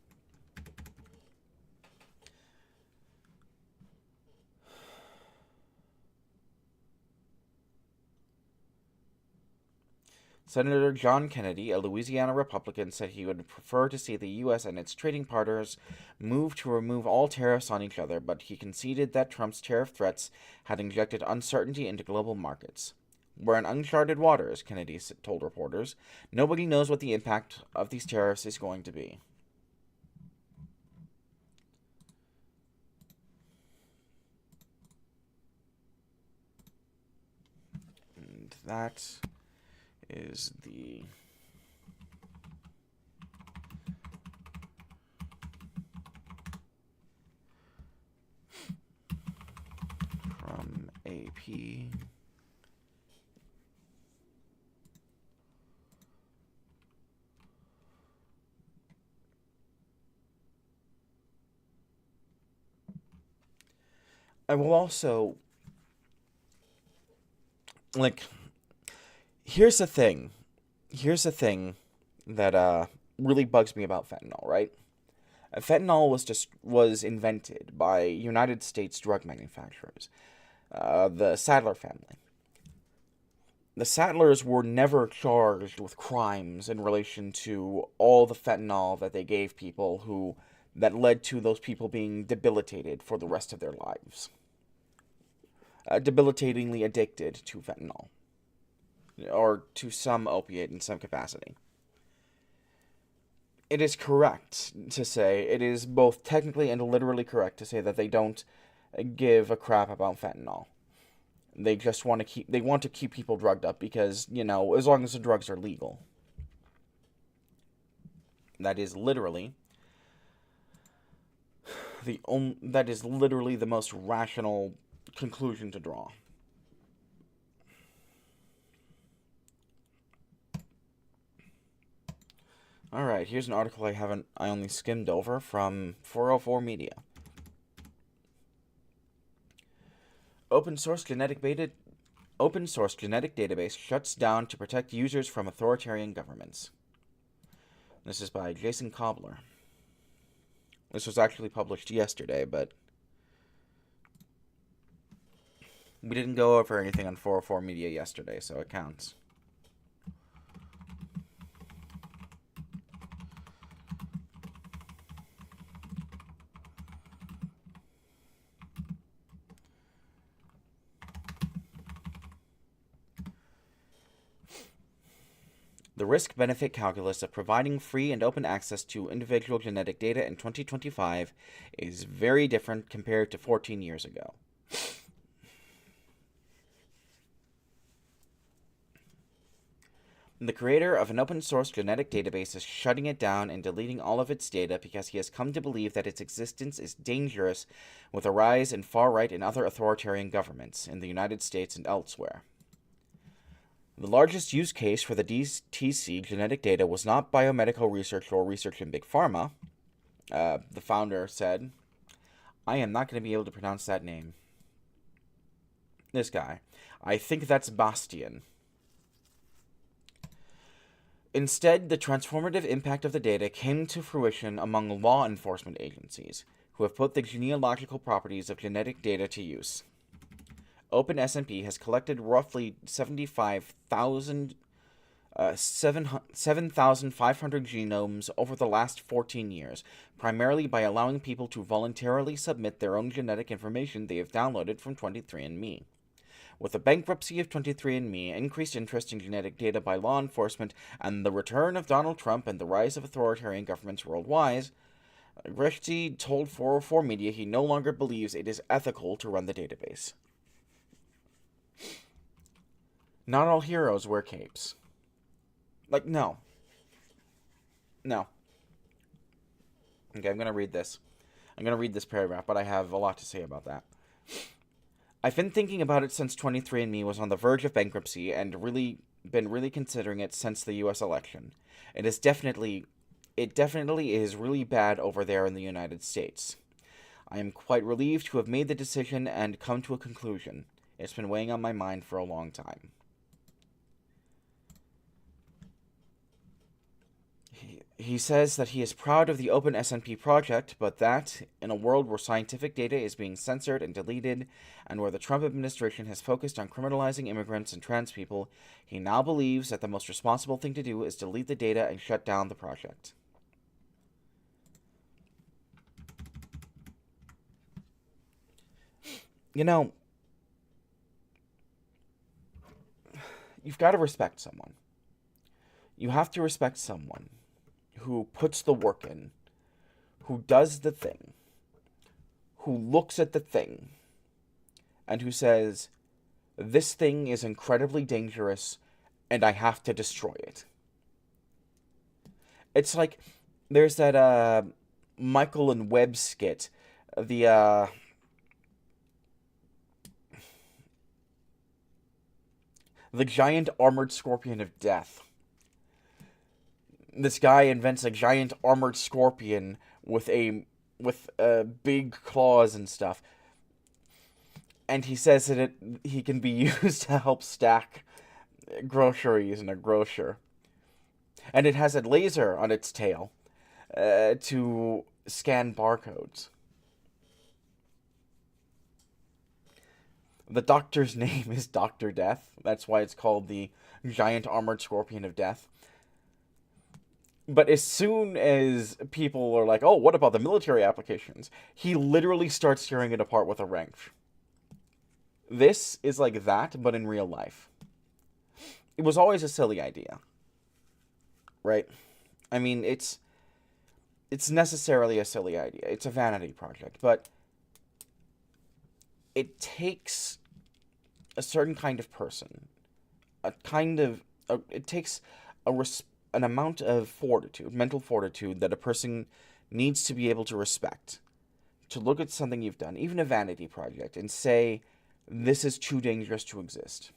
Senator John Kennedy, a Louisiana Republican, said he would prefer to see the U.S. and its trading partners move to remove all tariffs on each other, but he conceded that Trump's tariff threats had injected uncertainty into global markets. We're in uncharted waters, Kennedy told reporters. Nobody knows what the impact of these tariffs is going to be. And that is the from AP. I will also, here's the thing that really bugs me about fentanyl, right? Fentanyl was invented by United States drug manufacturers, the Sadler family. The Sadlers were never charged with crimes in relation to all the fentanyl that they gave people that led to those people being debilitated for the rest of their lives. Debilitatingly addicted to fentanyl. Or to some opiate in some capacity. It is correct to say, it is both technically and literally correct to say that they don't give a crap about fentanyl. They just want to keep people drugged up because, as long as the drugs are legal. That is literally the most rational conclusion to draw. Alright, here's an article I only skimmed over from 404 Media. Open source genetic database shuts down to protect users from authoritarian governments. This is by Jason Kobler. This was actually published yesterday, but we didn't go over anything on 404 Media yesterday, so it counts. The risk-benefit calculus of providing free and open access to individual genetic data in 2025 is very different compared to 14 years ago. The creator of an open-source genetic database is shutting it down and deleting all of its data because he has come to believe that its existence is dangerous with a rise in far-right and other authoritarian governments in the United States and elsewhere. The largest use case for the DTC genetic data was not biomedical research or research in Big Pharma. The founder said, I am not going to be able to pronounce that name. This guy. I think that's Bastian. Instead, the transformative impact of the data came to fruition among law enforcement agencies, who have put the genealogical properties of genetic data to use. OpenSNP has collected roughly 7,500 genomes over the last 14 years, primarily by allowing people to voluntarily submit their own genetic information they have downloaded from 23andMe. With the bankruptcy of 23andMe, increased interest in genetic data by law enforcement, and the return of Donald Trump and the rise of authoritarian governments worldwide, Gretzky told 404 Media he no longer believes it is ethical to run the database. Not all heroes wear capes. Like, no. No. Okay, I'm going to read this. I'm going to read this paragraph, but I have a lot to say about that. I've been thinking about it since 23andMe was on the verge of bankruptcy and been really considering it since the US election. It definitely is really bad over there in the United States. I am quite relieved to have made the decision and come to a conclusion. It's been weighing on my mind for a long time. He says that he is proud of the OpenSNP project, but that, in a world where scientific data is being censored and deleted, and where the Trump administration has focused on criminalizing immigrants and trans people, he now believes that the most responsible thing to do is delete the data and shut down the project. You know, you've got to respect someone. You have to respect someone who puts the work in, who does the thing, who looks at the thing, and who says, this thing is incredibly dangerous, and I have to destroy it. It's like, there's that, Michael and Webb skit, the giant armored scorpion of death. This guy invents a giant armored scorpion with big claws and stuff. And he says that he can be used to help stack groceries in a grocer. And it has a laser on its tail to scan barcodes. The doctor's name is Dr. Death. That's why it's called the giant armored scorpion of death. But as soon as people are like, oh, what about the military applications? He literally starts tearing it apart with a wrench. This is like that, but in real life. It was always a silly idea. Right? I mean, it's necessarily a silly idea. It's a vanity project. But it takes a certain kind of person. It takes an amount of fortitude, mental fortitude, that a person needs to be able to respect. To look at something you've done, even a vanity project, and say, this is too dangerous to exist.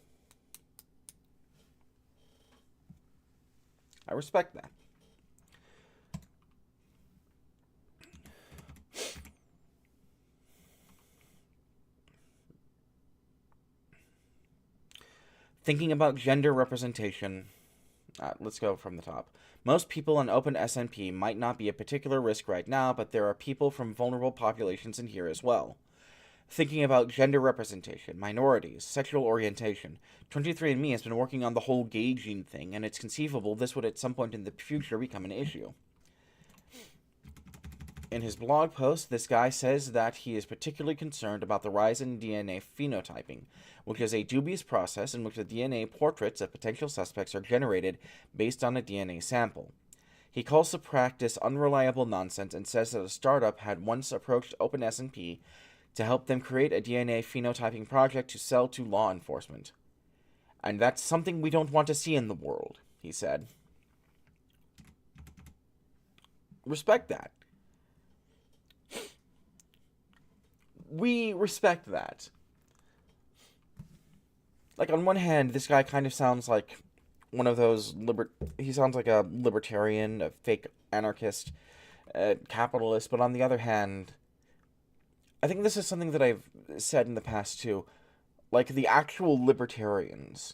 I respect that. Thinking about gender representation. Let's go from the top. Most people on OpenSNP might not be a particular risk right now, but there are people from vulnerable populations in here as well. Thinking about gender representation, minorities, sexual orientation. 23andMe has been working on the whole gay gene thing, and it's conceivable this would at some point in the future become an issue. In his blog post, this guy says that he is particularly concerned about the rise in DNA phenotyping, which is a dubious process in which the DNA portraits of potential suspects are generated based on a DNA sample. He calls the practice unreliable nonsense and says that a startup had once approached OpenSNP to help them create a DNA phenotyping project to sell to law enforcement. And that's something we don't want to see in the world, he said. Respect that. We respect that. Like, on one hand, this guy kind of sounds like one of those he sounds like a libertarian, a fake anarchist, capitalist, but on the other hand, I think this is something that I've said in the past too. Like, the actual libertarians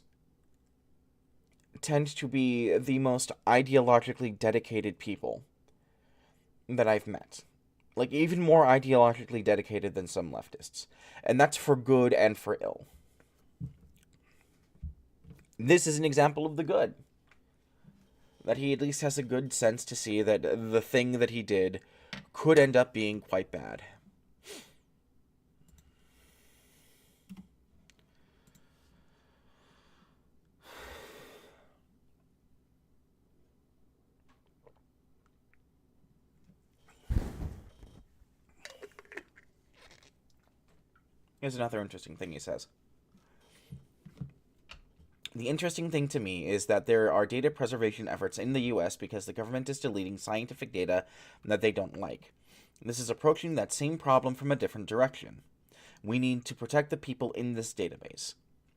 tend to be the most ideologically dedicated people that I've met. Like, even more ideologically dedicated than some leftists. And that's for good and for ill. This is an example of the good. That he at least has a good sense to see that the thing that he did could end up being quite bad. Here's another interesting thing he says. The interesting thing to me is that there are data preservation efforts in the US because the government is deleting scientific data that they don't like. This is approaching that same problem from a different direction. We need to protect the people in this database.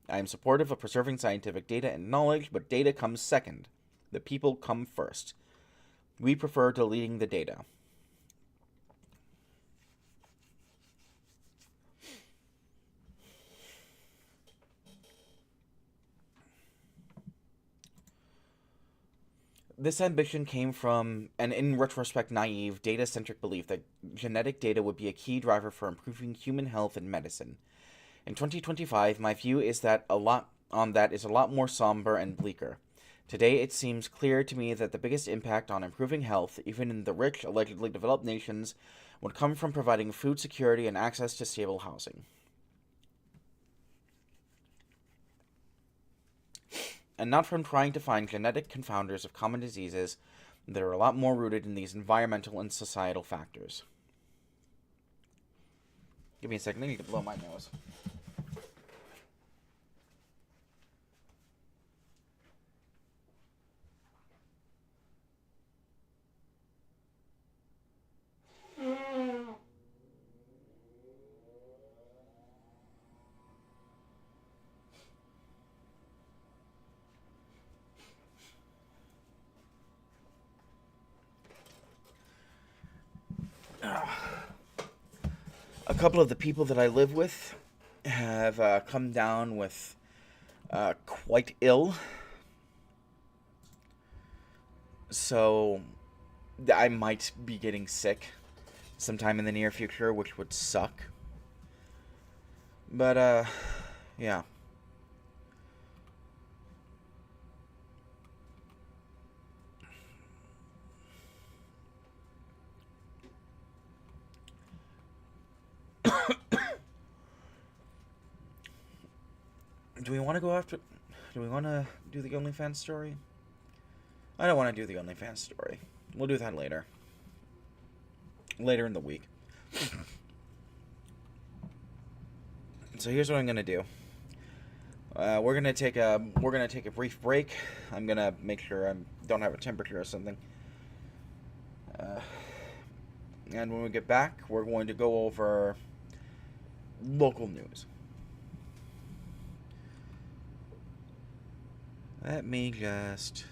I am supportive of preserving scientific data and knowledge, but data comes second. The people come first. We prefer deleting the data. This ambition came from an, in retrospect, naive, data-centric belief that genetic data would be a key driver for improving human health and medicine. In 2025, my view is that a lot more somber and bleaker. Today, it seems clear to me that the biggest impact on improving health, even in the rich, allegedly developed nations, would come from providing food security and access to stable housing. And not from trying to find genetic confounders of common diseases that are a lot more rooted in these environmental and societal factors. Give me a second, I need to blow my nose. A couple of the people that I live with have come down with quite ill. So I might be getting sick sometime in the near future, which would suck. But, yeah. Do we want to do the OnlyFans story? I don't want to do the OnlyFans story. We'll do that later. Later in the week. So here's what I'm gonna do. We're gonna take a brief break. I'm gonna make sure I don't have a temperature or something. And when we get back, we're going to go over local news. Let me just...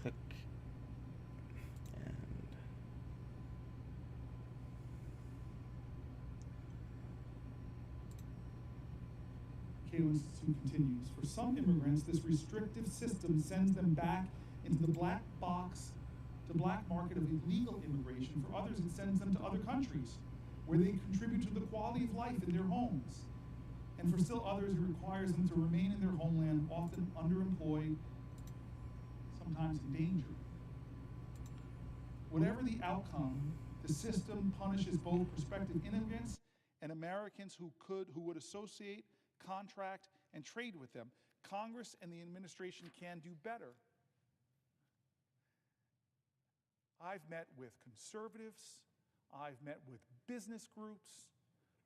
click. And... Cato Institute continues. For some immigrants, this restrictive system sends them back into the black market of illegal immigration. For others, it sends them to other countries. where they contribute to the quality of life in their homes. And for still others, it requires them to remain in their homeland, often underemployed, sometimes in danger. Whatever the outcome, the system punishes both prospective immigrants and Americans who would associate, contract, and trade with them. Congress and the administration can do better. I've met with conservatives, I've met with business groups,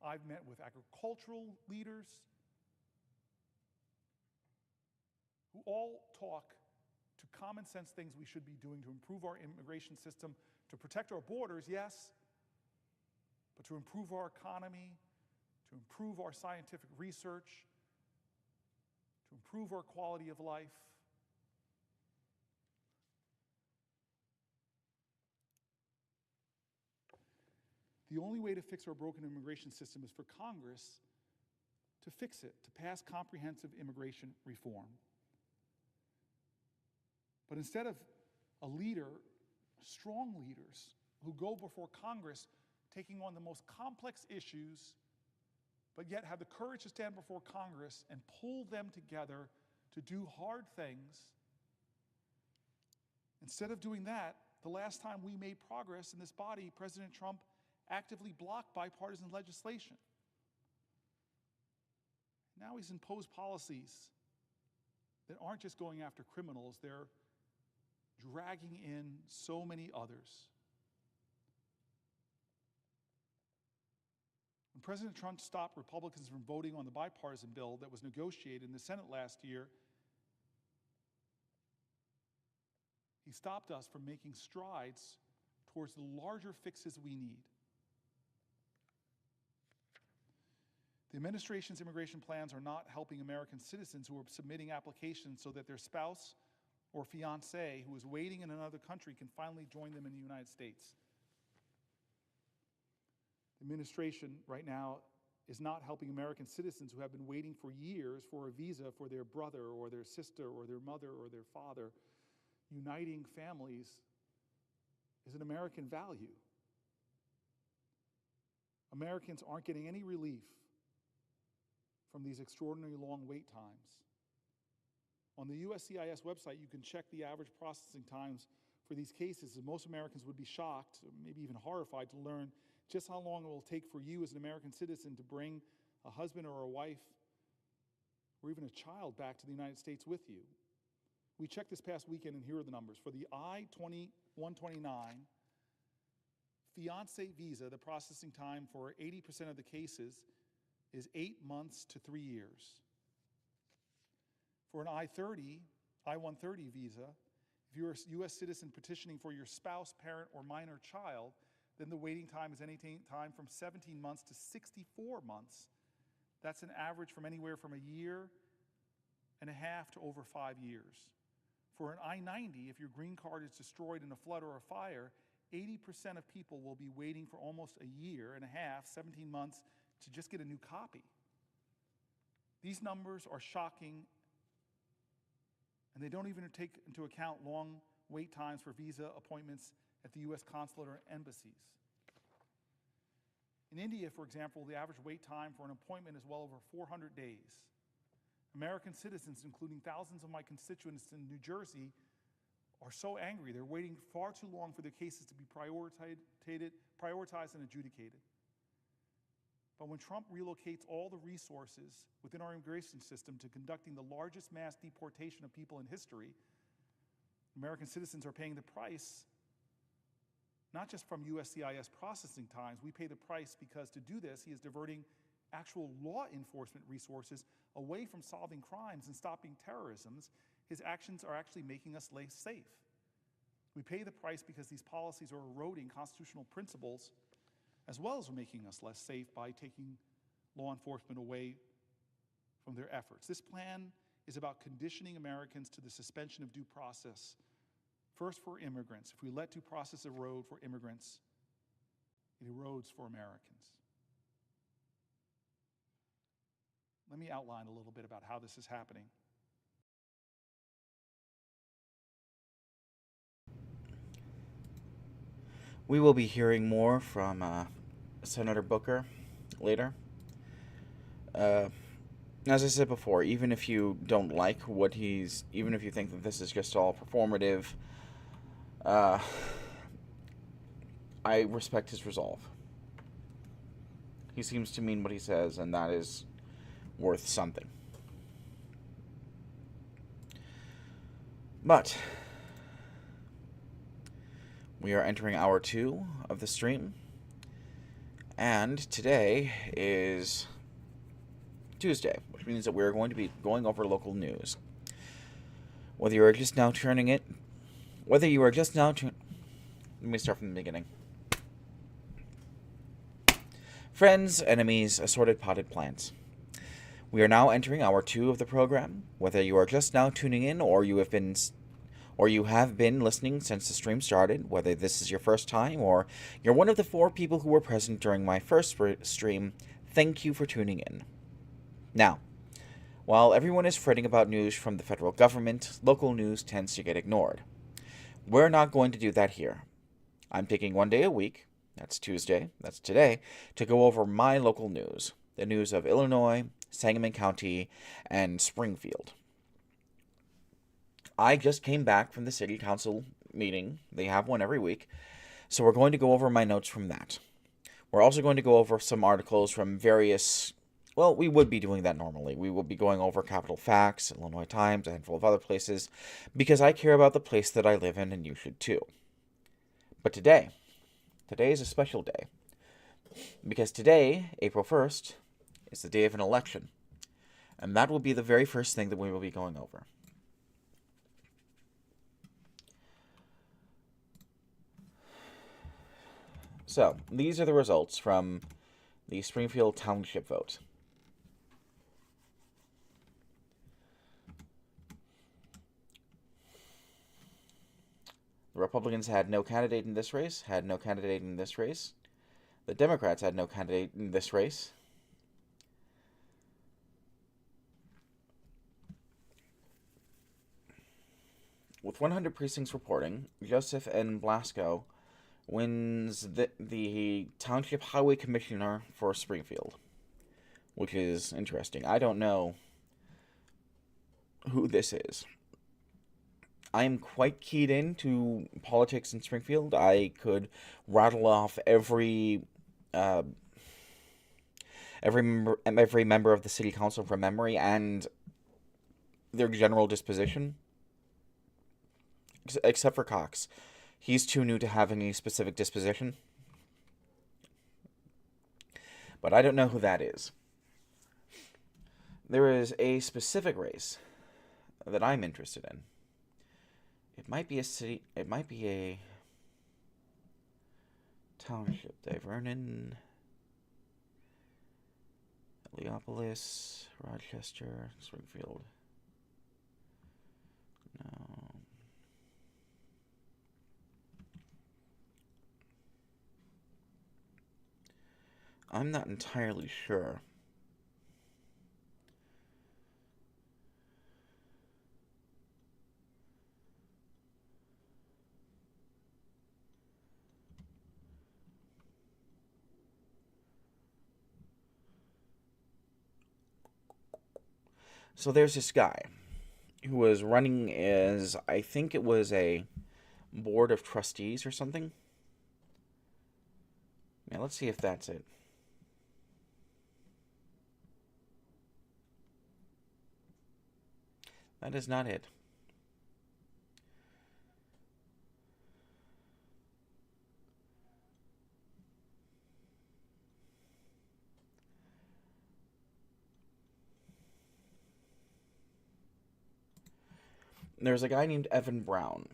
I've met with agricultural leaders who all talk to common sense things we should be doing to improve our immigration system, to protect our borders, yes, but to improve our economy, to improve our scientific research, to improve our quality of life. The only way to fix our broken immigration system is for Congress to fix it, to pass comprehensive immigration reform. But instead of a leader, strong leaders who go before Congress taking on the most complex issues, but yet have the courage to stand before Congress and pull them together to do hard things, instead of doing that, the last time we made progress in this body, President Trump actively blocked bipartisan legislation. Now he's imposed policies that aren't just going after criminals, they're dragging in so many others. When President Trump stopped Republicans from voting on the bipartisan bill that was negotiated in the Senate last year, he stopped us from making strides towards the larger fixes we need. The administration's immigration plans are not helping American citizens who are submitting applications so that their spouse or fiancé who is waiting in another country can finally join them in the United States. The administration right now is not helping American citizens who have been waiting for years for a visa for their brother or their sister or their mother or their father. Uniting families is an American value. Americans aren't getting any relief from these extraordinarily long wait times. On the USCIS website, you can check the average processing times for these cases, and most Americans would be shocked, or maybe even horrified, to learn just how long it will take for you as an American citizen to bring a husband or a wife or even a child back to the United States with you. We checked this past weekend, and here are the numbers. For the I-129 fiancé visa, the processing time for 80% of the cases is 8 months to 3 years. For an I-130 visa, if you're a U.S. citizen petitioning for your spouse, parent, or minor child, then the waiting time is any time from 17 months to 64 months. That's an average from anywhere from a year and a half to over 5 years. For an I-90, if your green card is destroyed in a flood or a fire, 80% of people will be waiting for almost a year and a half, 17 months, to just get a new copy. These numbers are shocking, and they don't even take into account long wait times for visa appointments at the U.S. consulate or embassies. In India, for example, the average wait time for an appointment is well over 400 days. American citizens, including thousands of my constituents in New Jersey, are so angry. They're waiting far too long for their cases to be prioritized and adjudicated. But when Trump relocates all the resources within our immigration system to conducting the largest mass deportation of people in history, American citizens are paying the price, not just from USCIS processing times. We pay the price because to do this, he is diverting actual law enforcement resources away from solving crimes and stopping terrorisms. His actions are actually making us less safe. We pay the price because these policies are eroding constitutional principles, as well as making us less safe by taking law enforcement away from their efforts. This plan is about conditioning Americans to the suspension of due process, first for immigrants. If we let due process erode for immigrants, it erodes for Americans. Let me outline a little bit about how this is happening. We will be hearing more from Senator Booker later. Uh, as I said before, even if you don't like what even if you think that this is just all performative, uh, I respect his resolve. He seems to mean what he says, and that is worth something. But we are entering hour 2 of the stream, and today is Tuesday, which means that we're going to be going over local news. Whether you are just now turning it, let me start from the beginning. Friends, enemies, assorted potted plants. We are now entering hour 2 of the program. Whether you are just now tuning in or you have been listening since the stream started, whether this is your first time or you're one of the 4 people who were present during my first stream, thank you for tuning in. Now, while everyone is fretting about news from the federal government, local news tends to get ignored. We're not going to do that here. I'm taking one day a week, that's Tuesday, that's today, to go over my local news, the news of Illinois, Sangamon County, and Springfield. I just came back from the city council meeting. They have one every week, so we're going to go over my notes from that. We're also going to go over some articles from various... Well, we would be doing that normally. We will be going over Capital Facts, Illinois Times, a handful of other places, because I care about the place that I live in, and you should too. But today is a special day, because today, April 1st, is the day of an election, and that will be the very first thing that we will be going over. So, these are the results from the Springfield Township vote. The Republicans had no candidate in this race, The Democrats had no candidate in this race. With 100 precincts reporting, Joseph N. Blasco wins the Township Highway Commissioner for Springfield, which is interesting. I don't know who this is. I am quite keyed into politics in Springfield. I could rattle off every member of the city council from memory and their general disposition, except for Cox. He's too new to have any specific disposition. But I don't know who that is. There is a specific race that I'm interested in. It might be a township. Vernon, Leopolis, Rochester, Springfield. No. I'm not entirely sure. So there's this guy who was running as, I think it was a board of trustees or something. Now let's see if that's it. That is not it. There's a guy named Evan Brown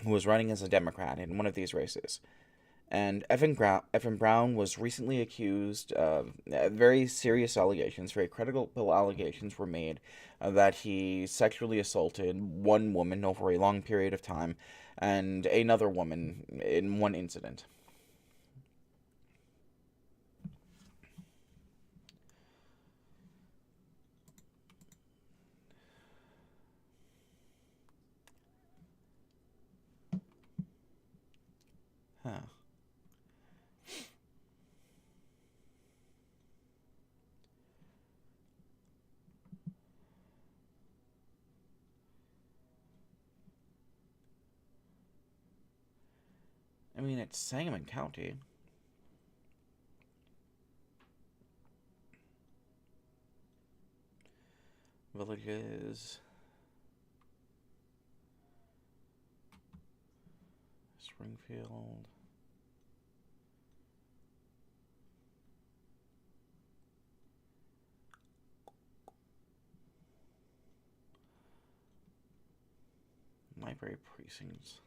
who was running as a Democrat in one of these races. And Evan Brown was recently accused of very serious allegations, very credible allegations were made that he sexually assaulted one woman over a long period of time and another woman in one incident. Huh. I mean, it's Sangamon County. Villages. Springfield. Library precincts.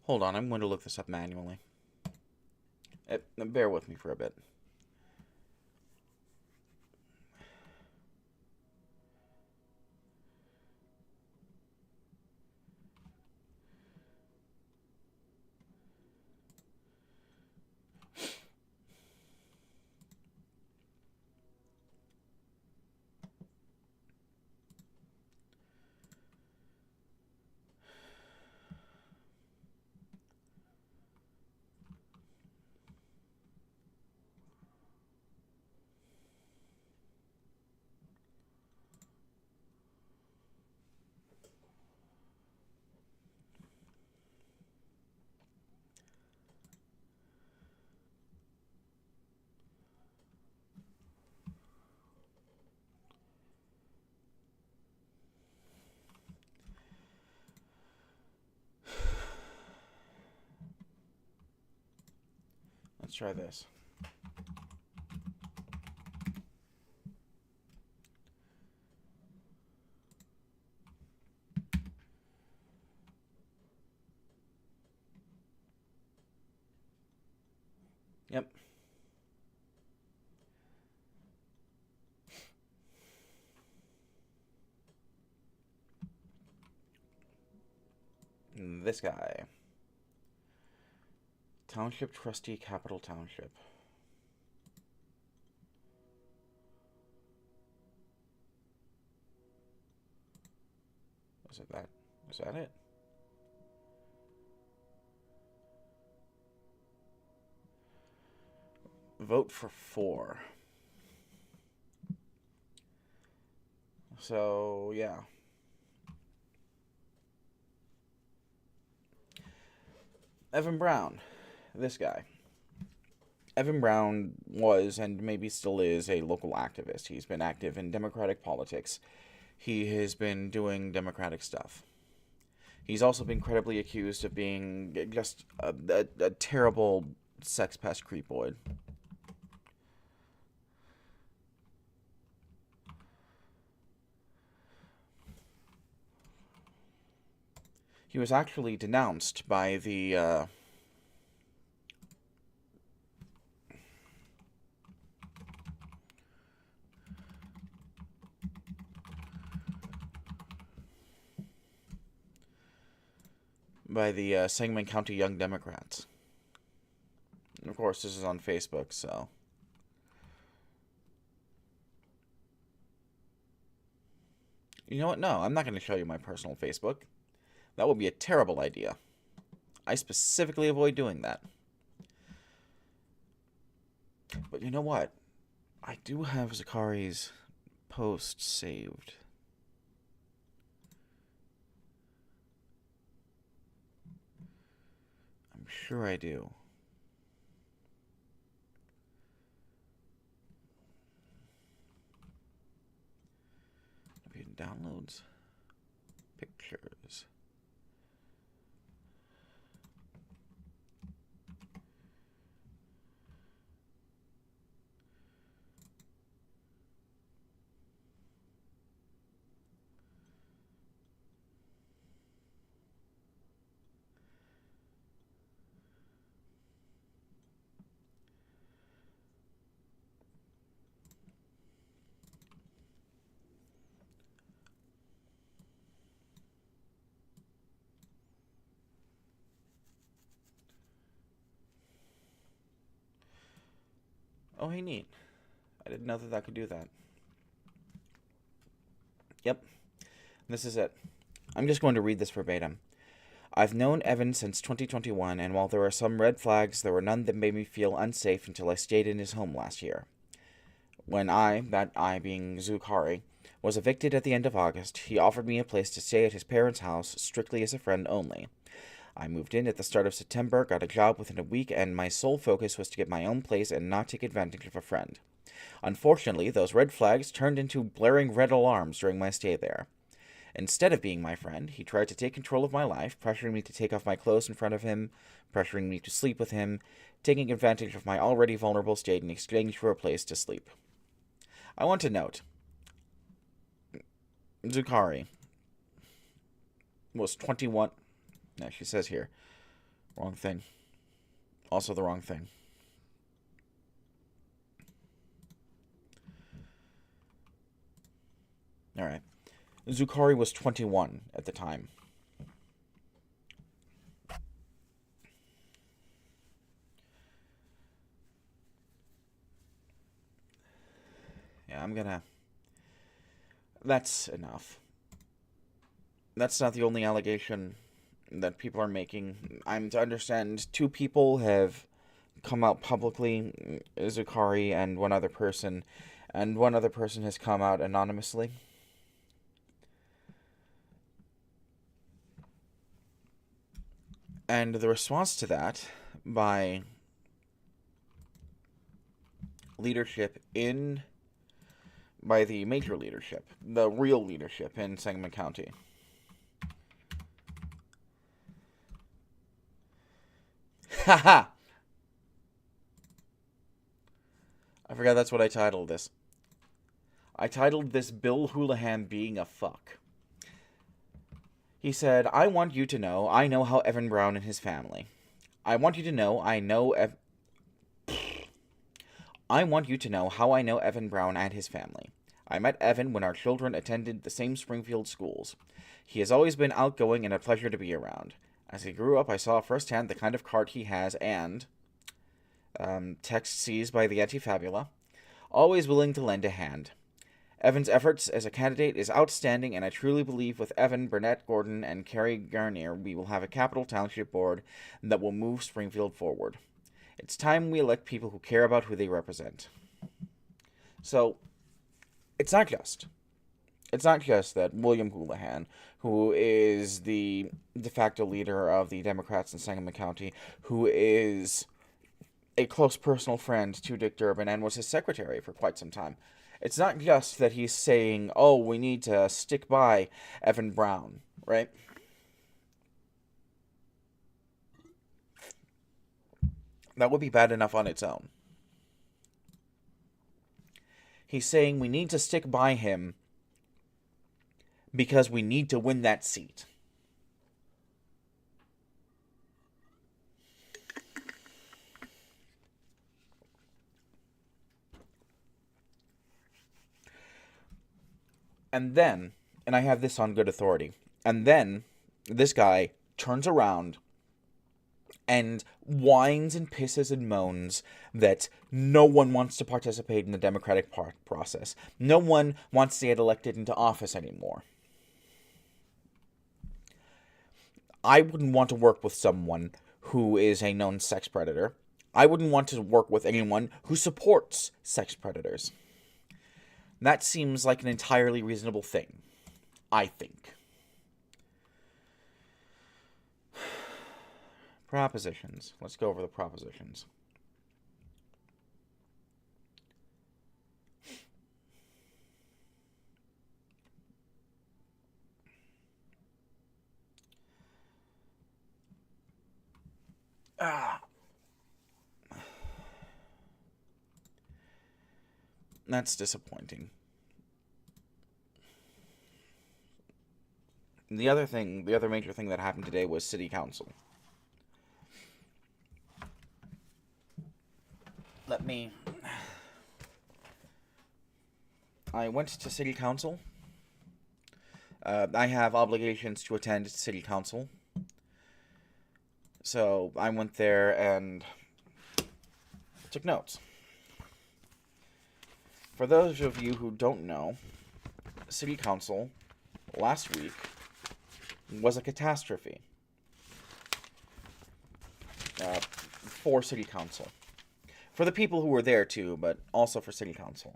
Hold on, I'm going to look this up manually. Bear with me for a bit. Let's try this. Yep. This guy. Township Trustee, Capital Township. Is it that? Is that it? Vote for 4. So, yeah. Evan Brown. This guy. Evan Brown was, and maybe still is, a local activist. He's been active in Democratic politics. He has been doing Democratic stuff. He's also been credibly accused of being just a terrible sex pest creepoid. He was actually denounced by the Sangamon County Young Democrats. And of course, this is on Facebook, so. You know what? No, I'm not going to show you my personal Facebook. That would be a terrible idea. I specifically avoid doing that. But you know what? I do have Zakari's post saved. I'm sure I do. Downloads. Pictures. Oh, hey, neat. I didn't know that that could do that. Yep. This is it. I'm just going to read this verbatim. I've known Evan since 2021, and while there are some red flags, there were none that made me feel unsafe until I stayed in his home last year. When I, that I being Zukari, was evicted at the end of August, he offered me a place to stay at his parents' house, strictly as a friend only. I moved in at the start of September, got a job within a week, and my sole focus was to get my own place and not take advantage of a friend. Unfortunately, those red flags turned into blaring red alarms during my stay there. Instead of being my friend, he tried to take control of my life, pressuring me to take off my clothes in front of him, pressuring me to sleep with him, taking advantage of my already vulnerable state in exchange for a place to sleep. I want to note, Zukari was 21. No, she says here, wrong thing. Also the wrong thing. Alright. Zukari was 21 at the time. Yeah, that's enough. That's not the only allegation that people are making. I'm to understand 2 people have come out publicly, Zukari and one other person has come out anonymously. And the response to that by the major leadership, the real leadership in Sangamon County. Haha! I forgot that's what I titled this. I titled this Bill Houlihan being a fuck. He said, I want you to know I know how Evan Brown and his family. I want you to know how I know Evan Brown and his family. I met Evan when our children attended the same Springfield schools. He has always been outgoing and a pleasure to be around. As he grew up, I saw firsthand the kind of card he has and, text seized by the Anti-Fabula, always willing to lend a hand. Evan's efforts as a candidate is outstanding, and I truly believe with Evan, Burnett, Gordon, and Kerry Garnier, we will have a capital township board that will move Springfield forward. It's time we elect people who care about who they represent. So, it's not just that William Houlihan, who is the de facto leader of the Democrats in Sangamon County, who is a close personal friend to Dick Durbin and was his secretary for quite some time. It's not just that he's saying, oh, we need to stick by Evan Brown, right? That would be bad enough on its own. He's saying we need to stick by him because we need to win that seat. And then, and I have this on good authority, and then this guy turns around and whines and pisses and moans that no one wants to participate in the democratic process. No one wants to get elected into office anymore. I wouldn't want to work with someone who is a known sex predator. I wouldn't want to work with anyone who supports sex predators. That seems like an entirely reasonable thing, I think. Propositions. Let's go over the propositions. That's disappointing. The other major thing that happened today was City Council. I went to City Council. I have obligations to attend City Council. So I went there and took notes. For those of you who don't know, City Council last week was a catastrophe for City Council. For the people who were there too, but also for City Council.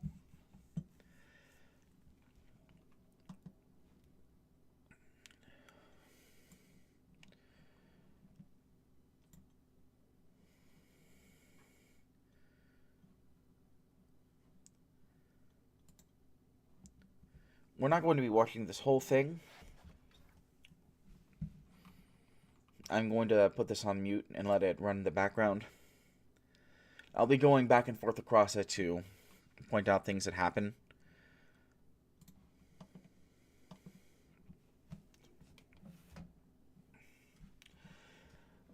we're not going to be watching this whole thing. I'm going to put this on mute and let it run in the background. I'll be going back and forth across it to point out things that happen.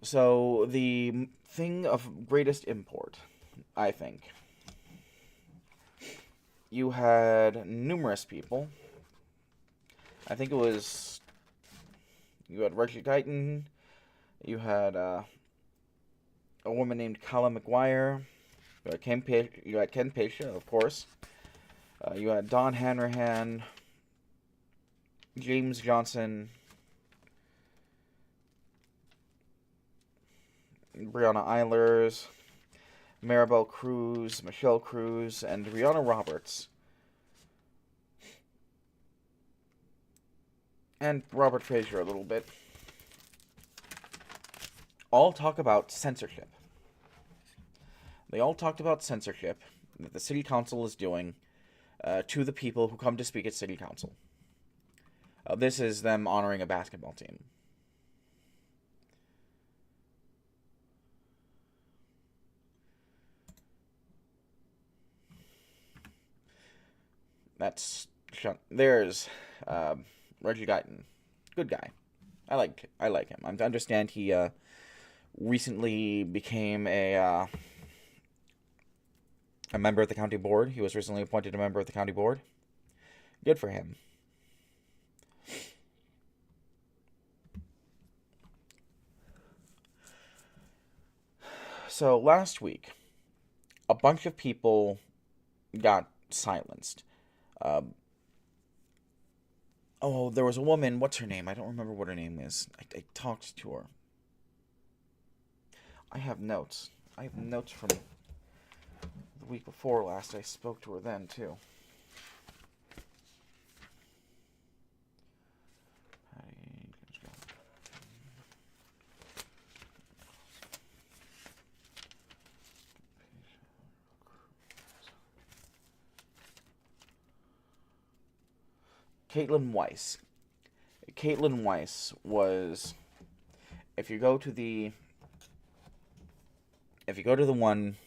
So, the thing of greatest import, I think. You had numerous people. I think it was... You had Reggie Guyton. You had a woman named Kala McGuire. You had Ken Pasha, of course. You had Don Hanrahan. James Johnson. Brianna Eilers, Maribel Cruz, Michelle Cruz, and Rihanna Roberts. And Robert Frazier a little bit. All talk about censorship. They all talked about censorship that the city council is doing to the people who come to speak at city council. This is them honoring a basketball team. There's Reggie Guyton. Good guy. I like him. I understand he recently became a member of the county board. He was recently appointed a member of the county board. Good for him. So last week, a bunch of people got silenced. There was a woman. What's her name? I don't remember what her name is. I talked to her. I have notes. I have notes from the week before last. I spoke to her then, too. Caitlin Weiss. Caitlin Weiss was, if you go to the one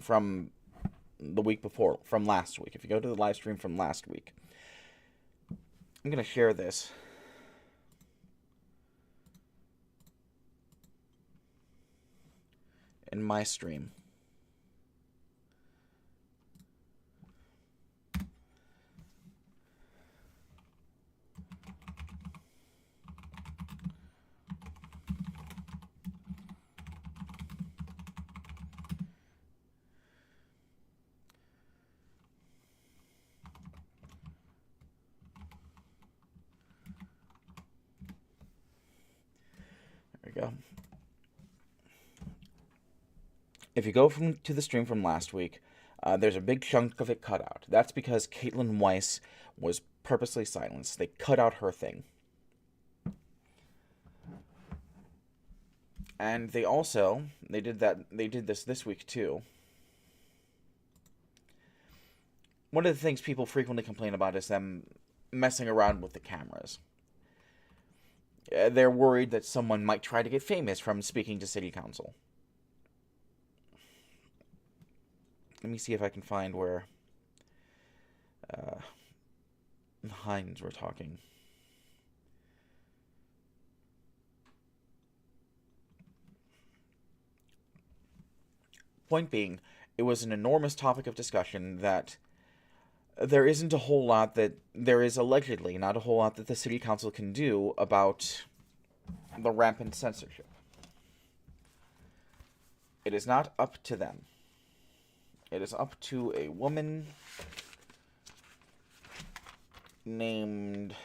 from the week before, from last week, if you go to the live stream from last week, I'm going to share this. In my stream. Go. If you go to the stream from last week, there's a big chunk of it cut out. That's because Caitlin Weiss was purposely silenced. They cut out her thing. And they did this week too. One of the things people frequently complain about is them messing around with the cameras. They're worried that someone might try to get famous from speaking to city council. Let me see if I can find where the Hines were talking. Point being, it was an enormous topic of discussion that there isn't a whole lot that there is allegedly not a whole lot that the city council can do about the rampant censorship. It is not up to them. It is up to a woman named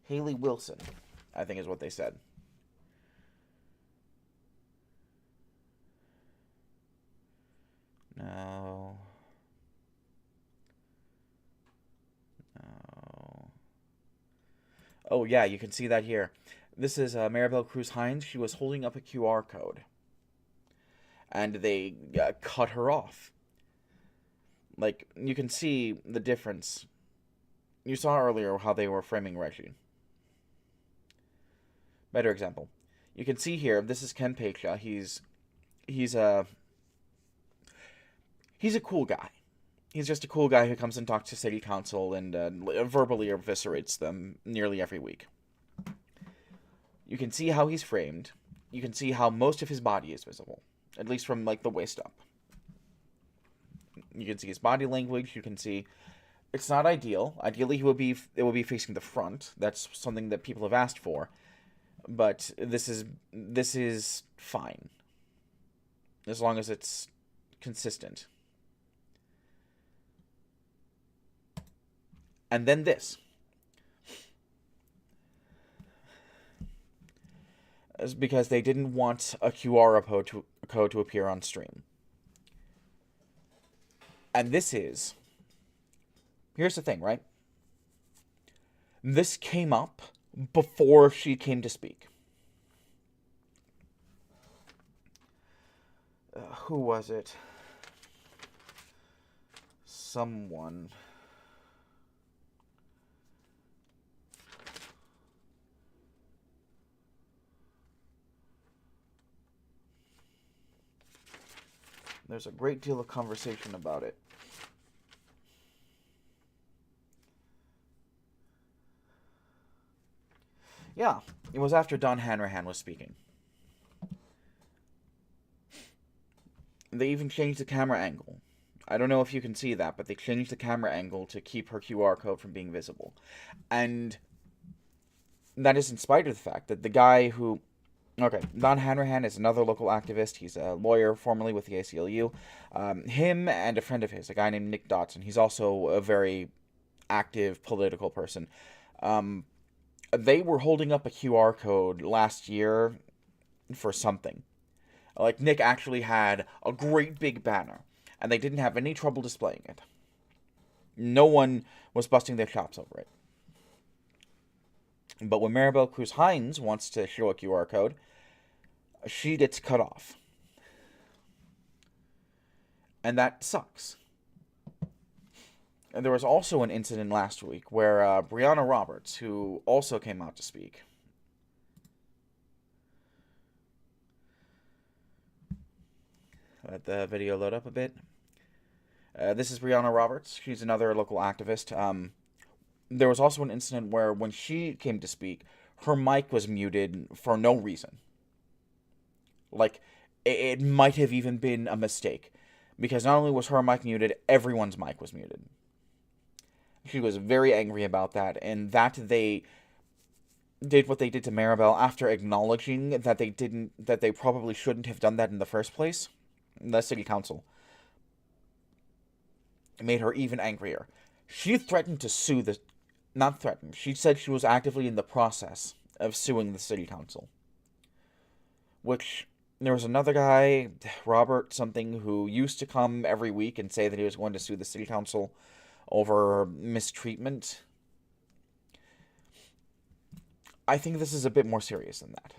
Haley Wilson, I think is what they said. No. Oh, yeah, you can see that here. This is Maribel Cruz Hines. She was holding up a QR code. And they cut her off. Like, you can see the difference. You saw earlier how they were framing Reggie. Better example. You can see here, this is Ken Pecha. He's a cool guy. He's just a cool guy who comes and talks to city council and verbally eviscerates them nearly every week. You can see how he's framed. You can see how most of his body is visible, at least from like the waist up. You can see his body language. You can see it's not ideal. Ideally, it would be facing the front. That's something that people have asked for. But this is fine, as long as it's consistent. And then this is because they didn't want a QR code to appear on stream. And here's the thing, right? This came up before she came to speak. Who was it? Someone. There's a great deal of conversation about it. Yeah, it was after Don Hanrahan was speaking. They even changed the camera angle. I don't know if you can see that, but they changed the camera angle to keep her QR code from being visible. And that is in spite of the fact that the guy who... Okay, Don Hanrahan is another local activist. He's a lawyer formerly with the ACLU. Him and a friend of his, a guy named Nick Dotson. He's also a very active political person. They were holding up a QR code last year for something. Like, Nick actually had a great big banner, and they didn't have any trouble displaying it. No one was busting their chops over it. But when Maribel Cruz Hines wants to show a QR code, she gets cut off. And that sucks. And there was also an incident last week where Brianna Roberts, who also came out to speak, let the video load up a bit. This is Brianna Roberts. She's another local activist. There was also an incident where when she came to speak, her mic was muted for no reason. Like, it might have even been a mistake. Because not only was her mic muted, everyone's mic was muted. She was very angry about that, and that they did what they did to Maribel after acknowledging that they probably shouldn't have done that in the first place. The city council. It made her even angrier. She threatened to sue the... Not threatened. She said she was actively in the process of suing the city council. Which, there was another guy, Robert something, who used to come every week and say that he was going to sue the city council over mistreatment. I think this is a bit more serious than that.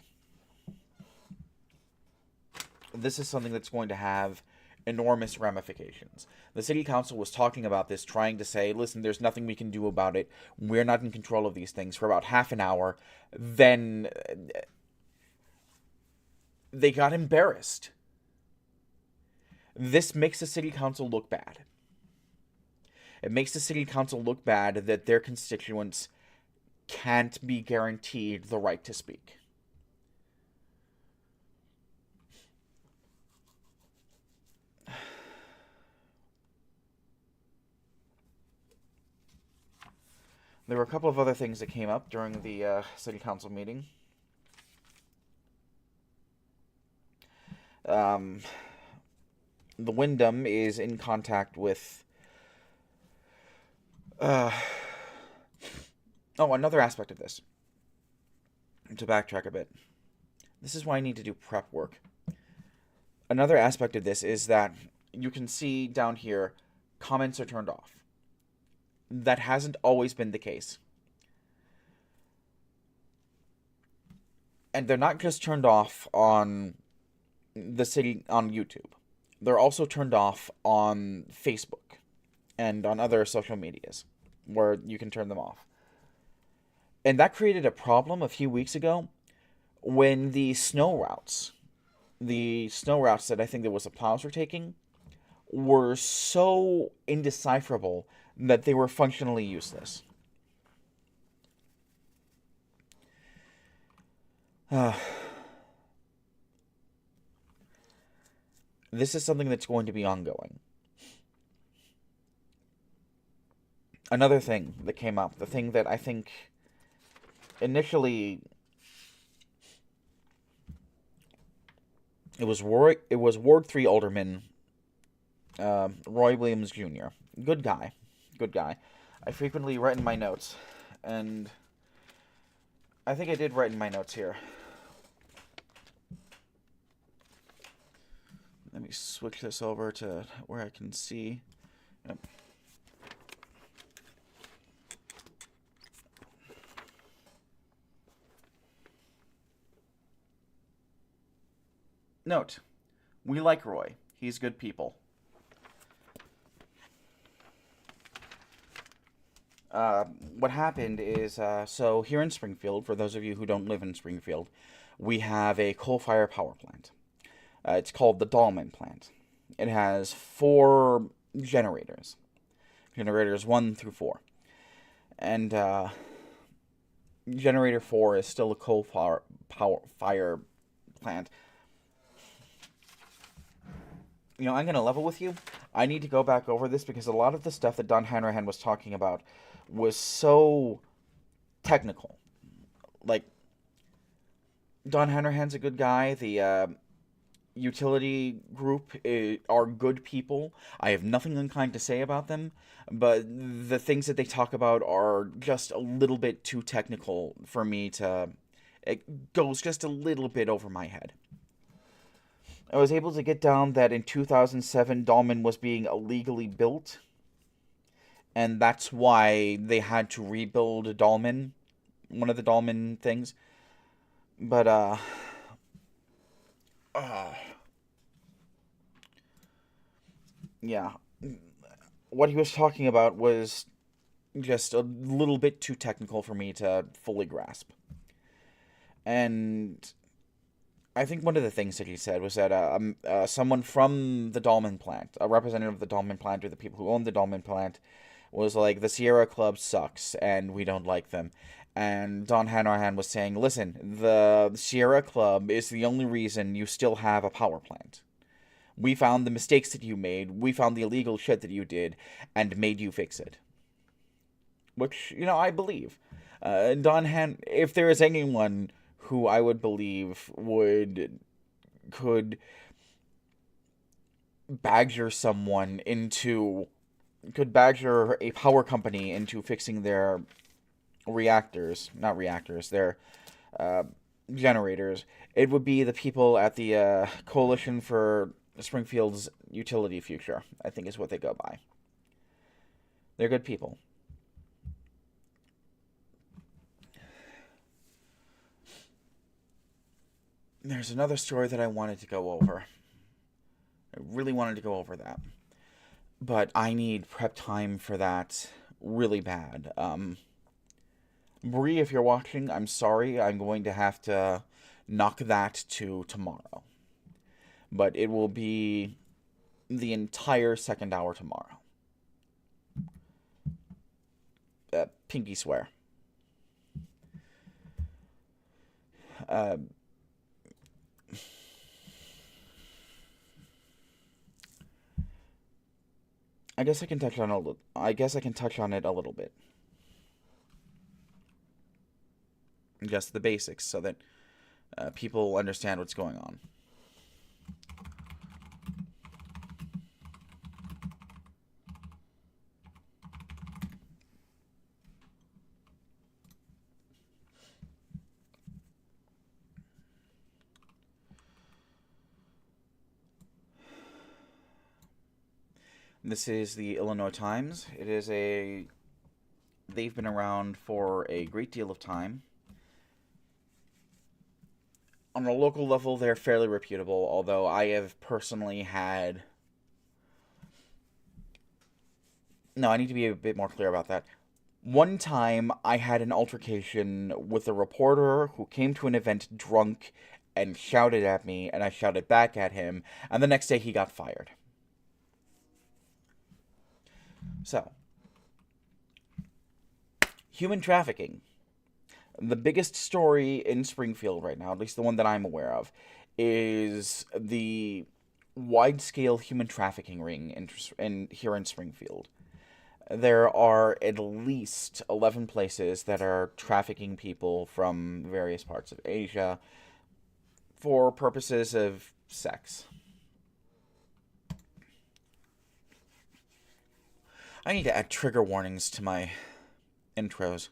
This is something that's going to have enormous ramifications. The city council was talking about this, trying to say, listen, there's nothing we can do about it. We're not in control of these things for about half an hour. Then they got embarrassed. This makes the city council look bad. It makes the city council look bad that their constituents can't be guaranteed the right to speak. There were a couple of other things that came up during the city council meeting. The Wyndham is in contact with... another aspect of this. To backtrack a bit. This is why I need to do prep work. Another aspect of this is that you can see down here, comments are turned off. That hasn't always been the case. And they're not just turned off on the city, on YouTube. They're also turned off on Facebook. and on other social medias where you can turn them off. And that created a problem a few weeks ago when the snow routes that I think there was the plows were taking, were so indecipherable that they were functionally useless. This is something that's going to be ongoing. Another thing that came up, the thing that I think initially it was Ward 3 Alderman Roy Williams Jr. Good guy. I frequently write in my notes, and I think I did write in my notes here. Let me switch this over to where I can see. Yep. Note, we like Roy. He's good people. What happened is, so here in Springfield, for those of you who don't live in Springfield, we have a coal-fired power plant. It's called the Dahlman plant. It has 4 generators. Generators 1 through 4. And generator 4 is still a coal-fire plant. You know, I'm going to level with you. I need to go back over this because a lot of the stuff that Don Hanrahan was talking about was so technical. Like, Don Hanrahan's a good guy. The utility group are good people. I have nothing unkind to say about them, but the things that they talk about are just a little bit too technical for me to... It goes just a little bit over my head. I was able to get down that in 2007, Dahlman was being illegally built, and that's why they had to rebuild Dahlman, one of the Dahlman things. But, yeah. What he was talking about was just a little bit too technical for me to fully grasp. And I think one of the things that he said was that someone from the Dahlman plant, a representative of the Dahlman plant, or the people who own the Dahlman plant, was like, the Sierra Club sucks, and we don't like them. And Don Hanrahan was saying, listen, the Sierra Club is the only reason you still have a power plant. We found the mistakes that you made, we found the illegal shit that you did, and made you fix it. Which, you know, I believe. If there is anyone who I would believe could badger a power company into fixing their their generators, it would be the people at the Coalition for Springfield's Utility Future, I think is what they go by. They're good people. There's another story that I wanted to go over. I really wanted to go over that. But I need prep time for that really bad. Bree, if you're watching, I'm sorry. I'm going to have to knock that to tomorrow. But it will be the entire second hour tomorrow. Pinky swear. I guess I can touch on it a little bit. Just the basics, so that people understand what's going on. This is the Illinois Times. They've been around for a great deal of time. On a local level, they're fairly reputable, although I have personally had No, I need to be a bit more clear about that. One time, I had an altercation with a reporter who came to an event drunk and shouted at me, and I shouted back at him, and the next day he got fired. So, human trafficking. The biggest story in Springfield right now, at least the one that I'm aware of, is the wide-scale human trafficking ring here in Springfield. There are at least 11 places that are trafficking people from various parts of Asia for purposes of sex. I need to add trigger warnings to my intros.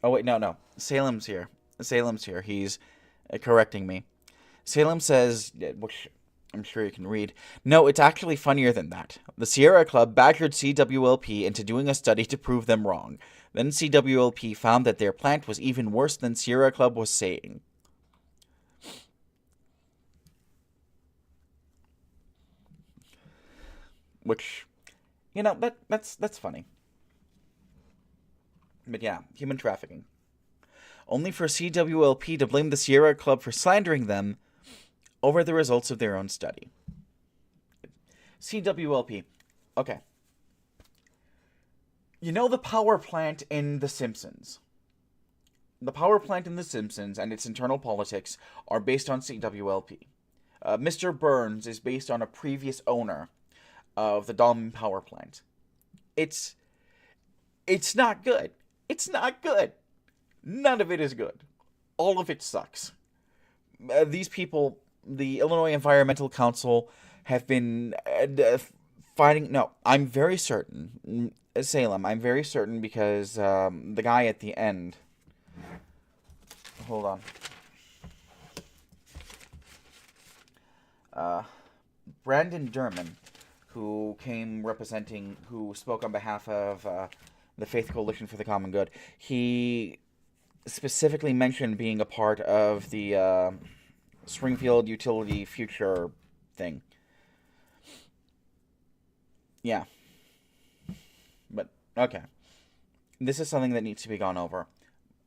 Oh, wait, no. Salem's here. He's correcting me. Salem says, which I'm sure you can read, no, it's actually funnier than that. The Sierra Club badgered CWLP into doing a study to prove them wrong. Then CWLP found that their plant was even worse than Sierra Club was saying. Which, that's funny. But yeah, human trafficking. Only for CWLP to blame the Sierra Club for slandering them over the results of their own study. CWLP. Okay. You know the power plant in The Simpsons? The power plant in The Simpsons and its internal politics are based on CWLP. Mr. Burns is based on a previous owner of the Dalman power plant. It's not good. It's not good. None of it is good. All of it sucks. These people, the Illinois Environmental Council, have been fighting. No, I'm very certain. Salem, I'm very certain because the guy at the end. Hold on. Brandon Durman, who spoke on behalf of the Faith Coalition for the Common Good, he specifically mentioned being a part of the Springfield Utility Future thing. Yeah. But, okay. This is something that needs to be gone over.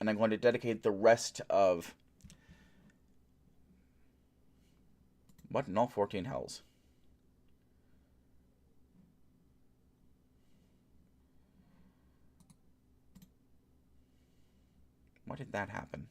And I'm going to dedicate the rest of... What in all 14 hells? Why did that happen?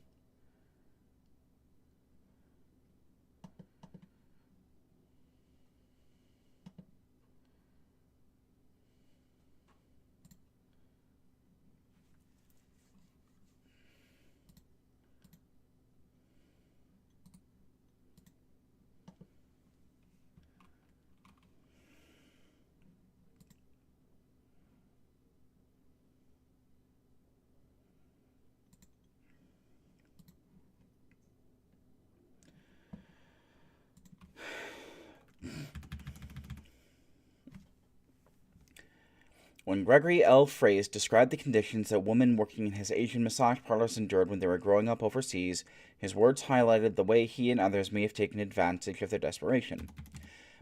When Gregory L. Fraze described the conditions that women working in his Asian massage parlors endured when they were growing up overseas, his words highlighted the way he and others may have taken advantage of their desperation.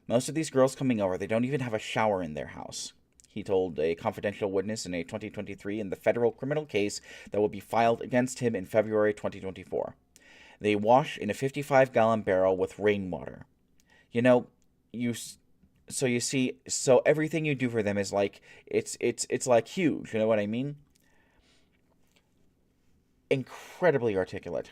Most of these girls coming over, they don't even have a shower in their house, he told a confidential witness in a 2023 in the federal criminal case that will be filed against him in February 2024. They wash in a 55-gallon barrel with rainwater. So you see, so everything you do for them is like, it's like huge, you know what I mean? Incredibly articulate.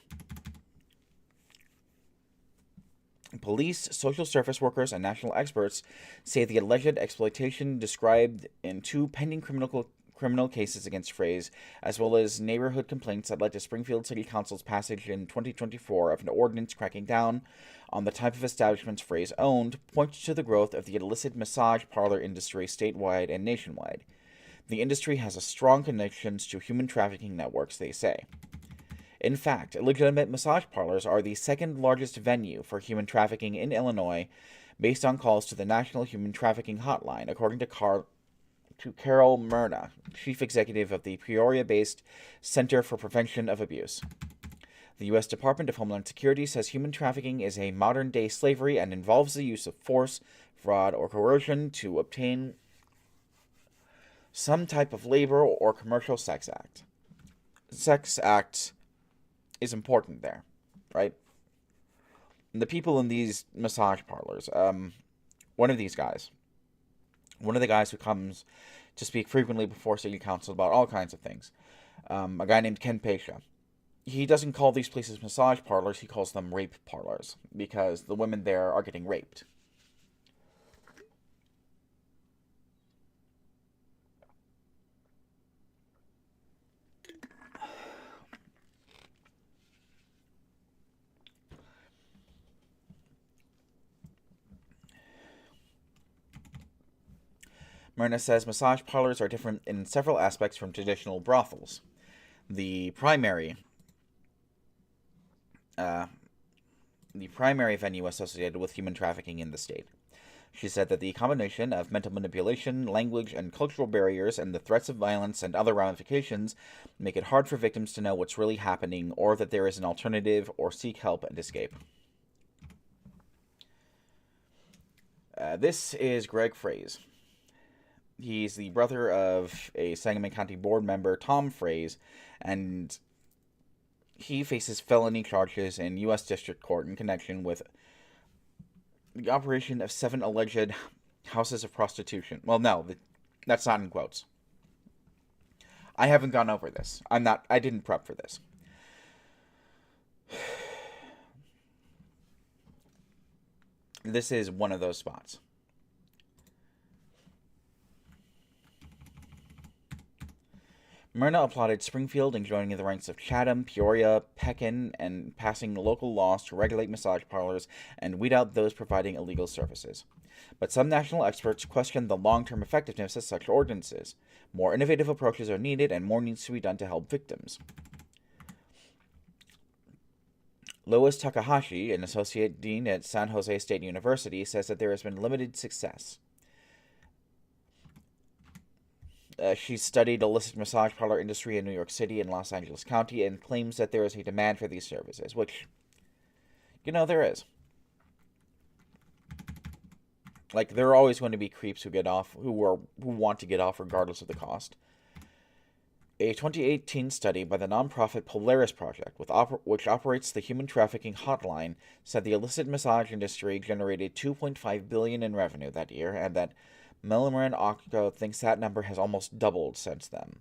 Police, social service workers, and national experts say the alleged exploitation described in two pending criminal cases against Fraze, as well as neighborhood complaints that led to Springfield City Council's passage in 2024 of an ordinance cracking down on the type of establishments Fraze owned, points to the growth of the illicit massage parlor industry statewide and nationwide. The industry has a strong connections to human trafficking networks, they say. In fact, illegitimate massage parlors are the second largest venue for human trafficking in Illinois, based on calls to the National Human Trafficking Hotline, according to Carol Myrna, chief executive of the Peoria-based Center for Prevention of Abuse. The U.S. Department of Homeland Security says human trafficking is a modern-day slavery and involves the use of force, fraud, or coercion to obtain some type of labor or commercial sex act. Sex act is important there, right? And the people in these massage parlors, one of the guys who comes to speak frequently before city council about all kinds of things, a guy named Ken Pasha. He doesn't call these places massage parlors, he calls them rape parlors, because the women there are getting raped. Myrna says massage parlors are different in several aspects from traditional brothels. The primary venue associated with human trafficking in the state. She said that the combination of mental manipulation, language, and cultural barriers, and the threats of violence and other ramifications make it hard for victims to know what's really happening, or that there is an alternative, or seek help and escape. This is Greg Frais. He's the brother of a Sangamon County board member, Tom Frais, and he faces felony charges in U.S. District Court in connection with the operation of 7 alleged houses of prostitution. Well, no, that's not in quotes. I haven't gone over this. I didn't prep for this. This is one of those spots. Myrna applauded Springfield in joining the ranks of Chatham, Peoria, Pekin, and passing local laws to regulate massage parlors and weed out those providing illegal services. But some national experts question the long-term effectiveness of such ordinances. More innovative approaches are needed, and more needs to be done to help victims. Lois Takahashi, an associate dean at San Jose State University, says that there has been limited success. She studied illicit massage parlor industry in New York City and Los Angeles County and claims that there is a demand for these services, which, there is. Like, there are always going to be creeps who want to get off regardless of the cost. A 2018 study by the nonprofit Polaris Project, which operates the human trafficking hotline, said the illicit massage industry generated $2.5 billion in revenue that year, and that Millimer and Ocko thinks that number has almost doubled since then.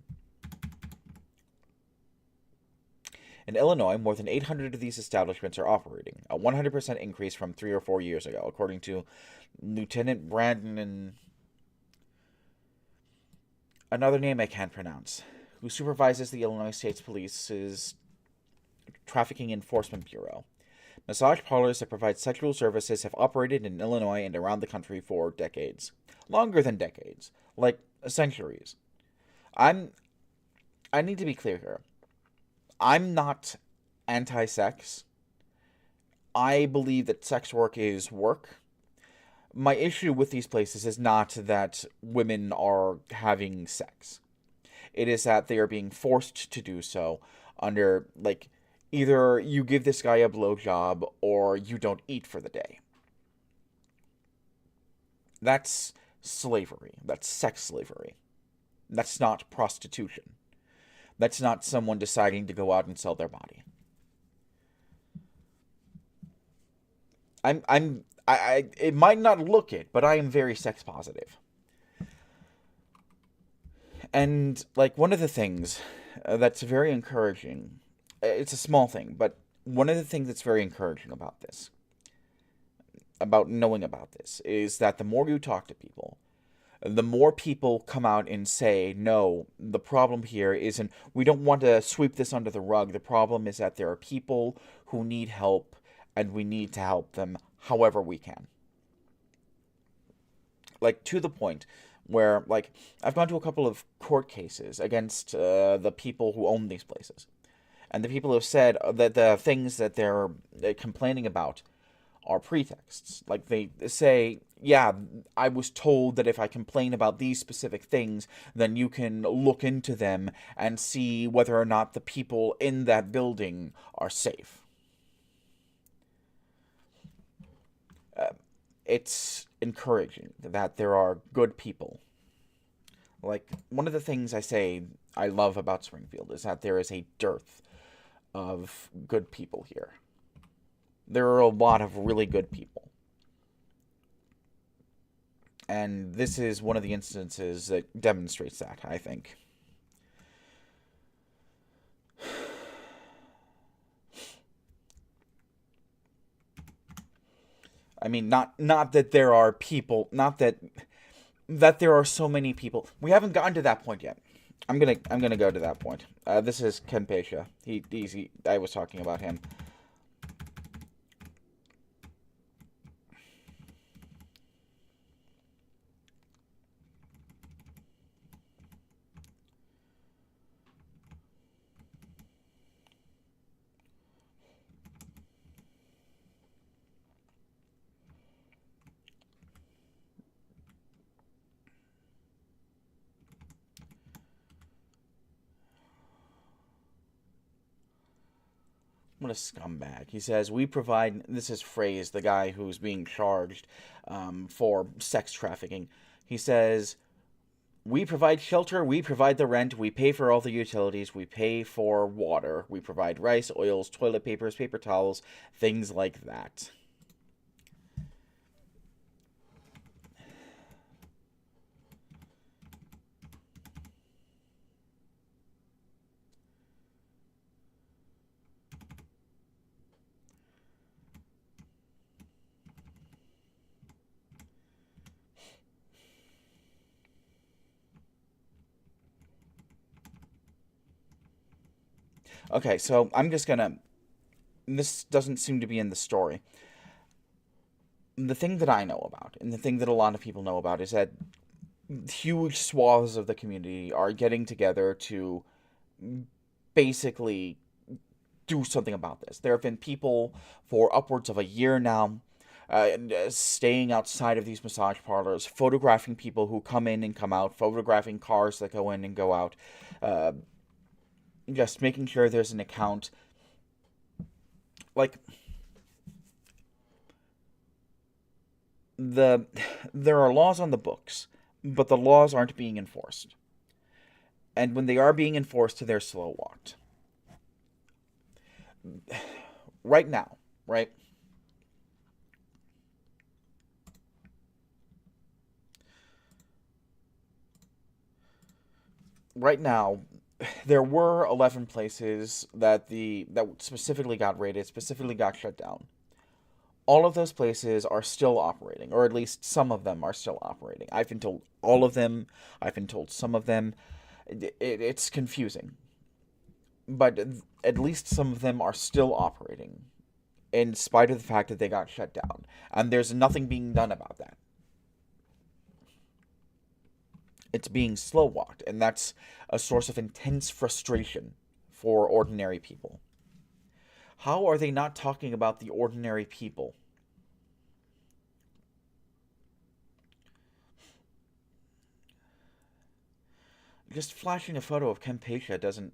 In Illinois, more than 800 of these establishments are operating, a 100% increase from 3 or 4 years ago, according to Lieutenant Brandon, another name I can't pronounce, who supervises the Illinois State Police's Trafficking Enforcement Bureau. Massage parlors that provide sexual services have operated in Illinois and around the country for decades. Longer than decades. Like centuries. I need to be clear here. I'm not anti-sex. I believe that sex work is work. My issue with these places is not that women are having sex. It is that they are being forced to do so under, either you give this guy a blowjob or you don't eat for the day. That's slavery. That's sex slavery. That's not prostitution. That's not someone deciding to go out and sell their body. It might not look it, but I am very sex positive. And, one of the things that's very encouraging, it's a small thing, but one of the things that's very encouraging about this, about knowing about this, is that the more you talk to people, the more people come out and say, no, the problem here isn't, we don't want to sweep this under the rug. The problem is that there are people who need help, and we need to help them however we can. To the point where, I've gone to a couple of court cases against the people who own these places. And the people have said that the things that they're complaining about are pretexts. They say, yeah, I was told that if I complain about these specific things, then you can look into them and see whether or not the people in that building are safe. it's encouraging that there are good people. Like, one of the things I love about Springfield is that there is a dearth of good people here. There are a lot of really good people. And this is one of the instances that demonstrates that, I think. I mean, not that there are people, not that there are so many people. We haven't gotten to that point yet. I'm gonna go to that point. This is Ken Pasha. I was talking about him. What a scumbag. He says, we provide, this is Phrase, the guy who's being charged for sex trafficking. He says, we provide shelter, we provide the rent, we pay for all the utilities, we pay for water, we provide rice, oils, toilet papers, paper towels, things like that. Okay, so I'm just gonna. This doesn't seem to be in the story. The thing that I know about, and the thing that a lot of people know about, is that huge swaths of the community are getting together to basically do something about this. There have been people for upwards of a year now staying outside of these massage parlors, photographing people who come in and come out, photographing cars that go in and go out, just making sure there's an account. Like, there are laws on the books, but the laws aren't being enforced. And when they are being enforced, they're slow walked. Right now, right? Right now, there were 11 places that specifically got raided, specifically got shut down. All of those places are still operating, or at least some of them are still operating. I've been told all of them. I've been told some of them. It's confusing. But at least some of them are still operating, in spite of the fact that they got shut down. And there's nothing being done about that. It's being slow walked, and that's a source of intense frustration for ordinary people. How are they not talking about the ordinary people? Just flashing a photo of Ken Pasha doesn't...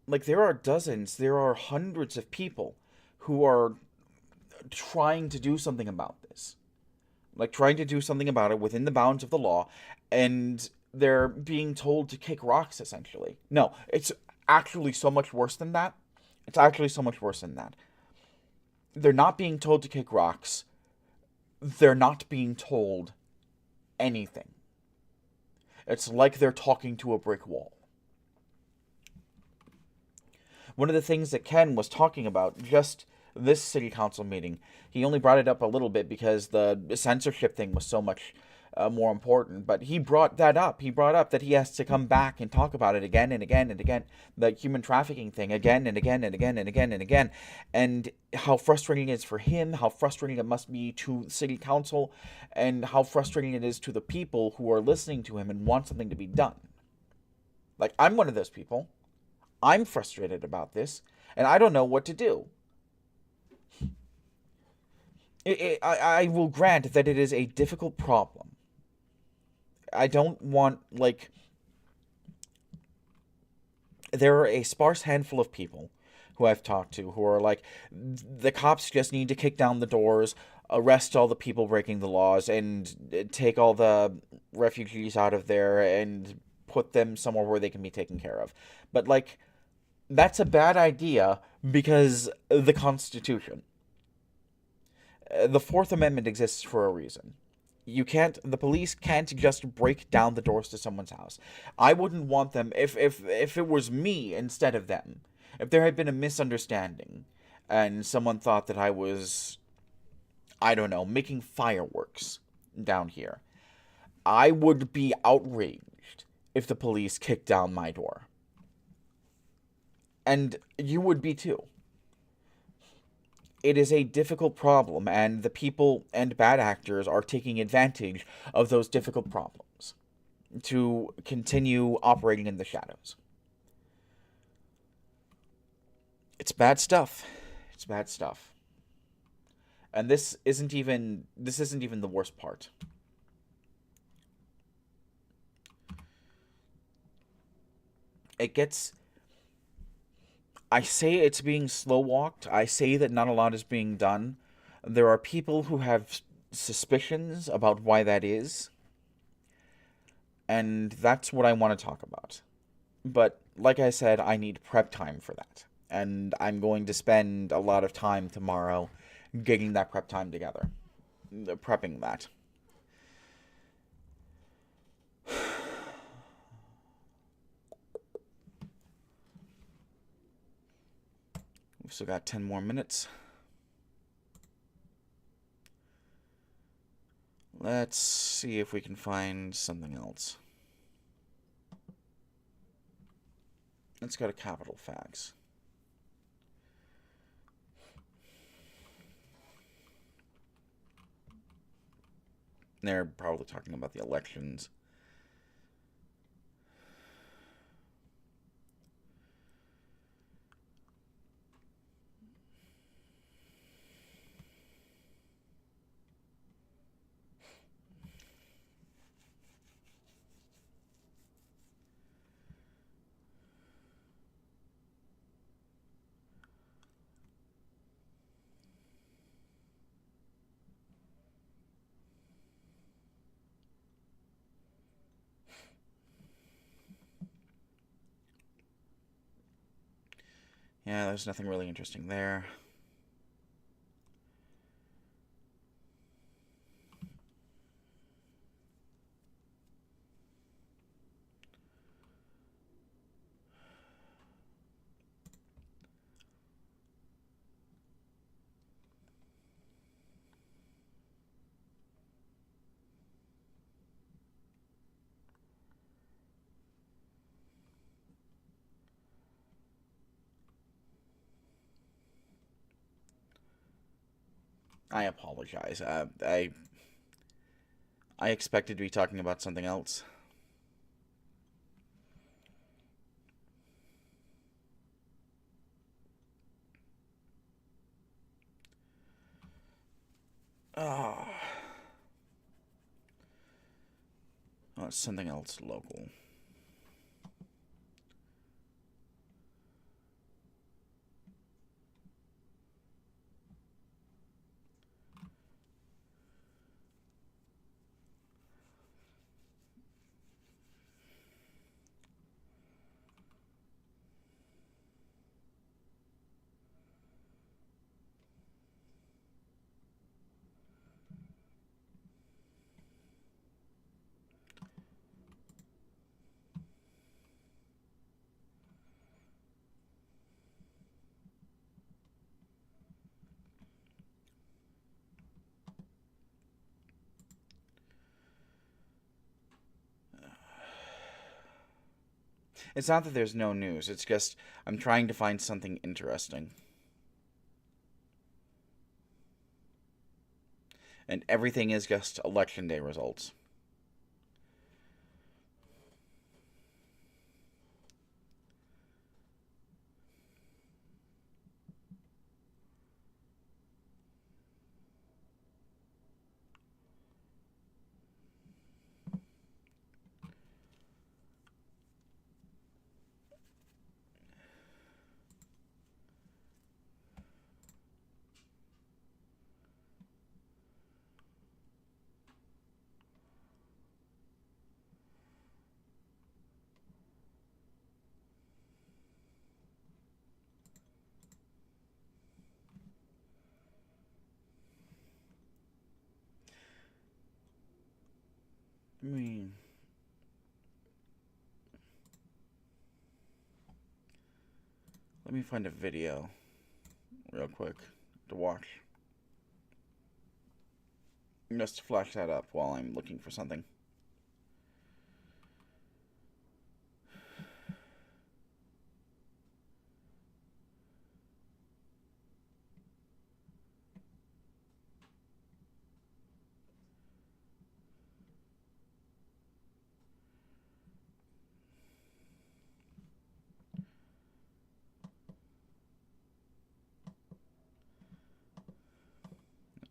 Like, there are hundreds of people who are trying to do something about this. Like, trying to do something about it within the bounds of the law, and they're being told to kick rocks, essentially. No, it's actually so much worse than that. It's actually so much worse than that. They're not being told to kick rocks. They're not being told anything. It's like they're talking to a brick wall. One of the things that Ken was talking about just this city council meeting, he only brought it up a little bit because the censorship thing was so much more important, but he brought that up. He brought up that he has to come back and talk about it again and again and again, the human trafficking thing again and again and again and again and again, and how frustrating it is for him, how frustrating it must be to city council, and how frustrating it is to the people who are listening to him and want something to be done. Like, I'm one of those people. I'm frustrated about this, and I don't know what to do. I will grant that it is a difficult problem. I don't want, like... there are a sparse handful of people who I've talked to who are like, the cops just need to kick down the doors, arrest all the people breaking the laws, and take all the refugees out of there and put them somewhere where they can be taken care of. But, like, that's a bad idea because the Constitution. The Fourth Amendment exists for a reason. The police can't just break down the doors to someone's house. I wouldn't want them, if it was me instead of them, if there had been a misunderstanding and someone thought that I was, I don't know, making fireworks down here, I would be outraged if the police kicked down my door. And you would be too. It is a difficult problem, and the people and bad actors are taking advantage of those difficult problems to continue operating in the shadows. It's bad stuff. It's bad stuff. And this isn't even the worst part. It gets, I say it's being slow walked. I say that not a lot is being done. There are people who have suspicions about why that is. And that's what I want to talk about. But like I said, I need prep time for that. And I'm going to spend a lot of time tomorrow getting that prep time together. Prepping that. We've still got 10 more minutes. Let's see if we can find something else. Let's go to Capital Facts. They're probably talking about the elections. Yeah, there's nothing really interesting there. I apologize. I expected to be talking about something else. Oh, it's something else local. It's not that there's no news, it's just I'm trying to find something interesting. And everything is just election day results. me let me find a video real quick to watch. Just flash that up while I'm looking for something.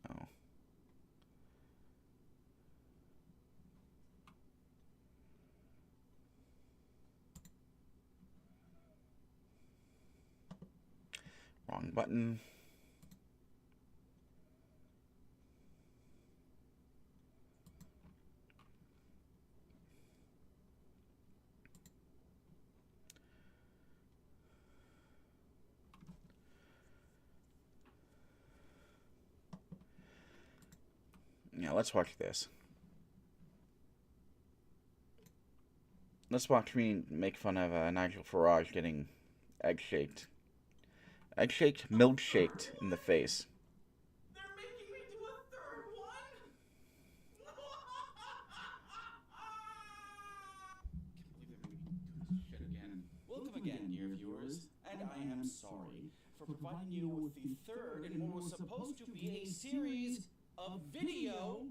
Oh. Wrong button. Yeah, let's watch this. Let's watch me make fun of Nigel Farage getting egg-shaked. Egg-shaked, milk-shaked in the face. They're making me do a third one? Can't believe they're making me do this shit again. Welcome again, dear viewers, and I am sorry for providing you with the third in what was supposed to be a series of video.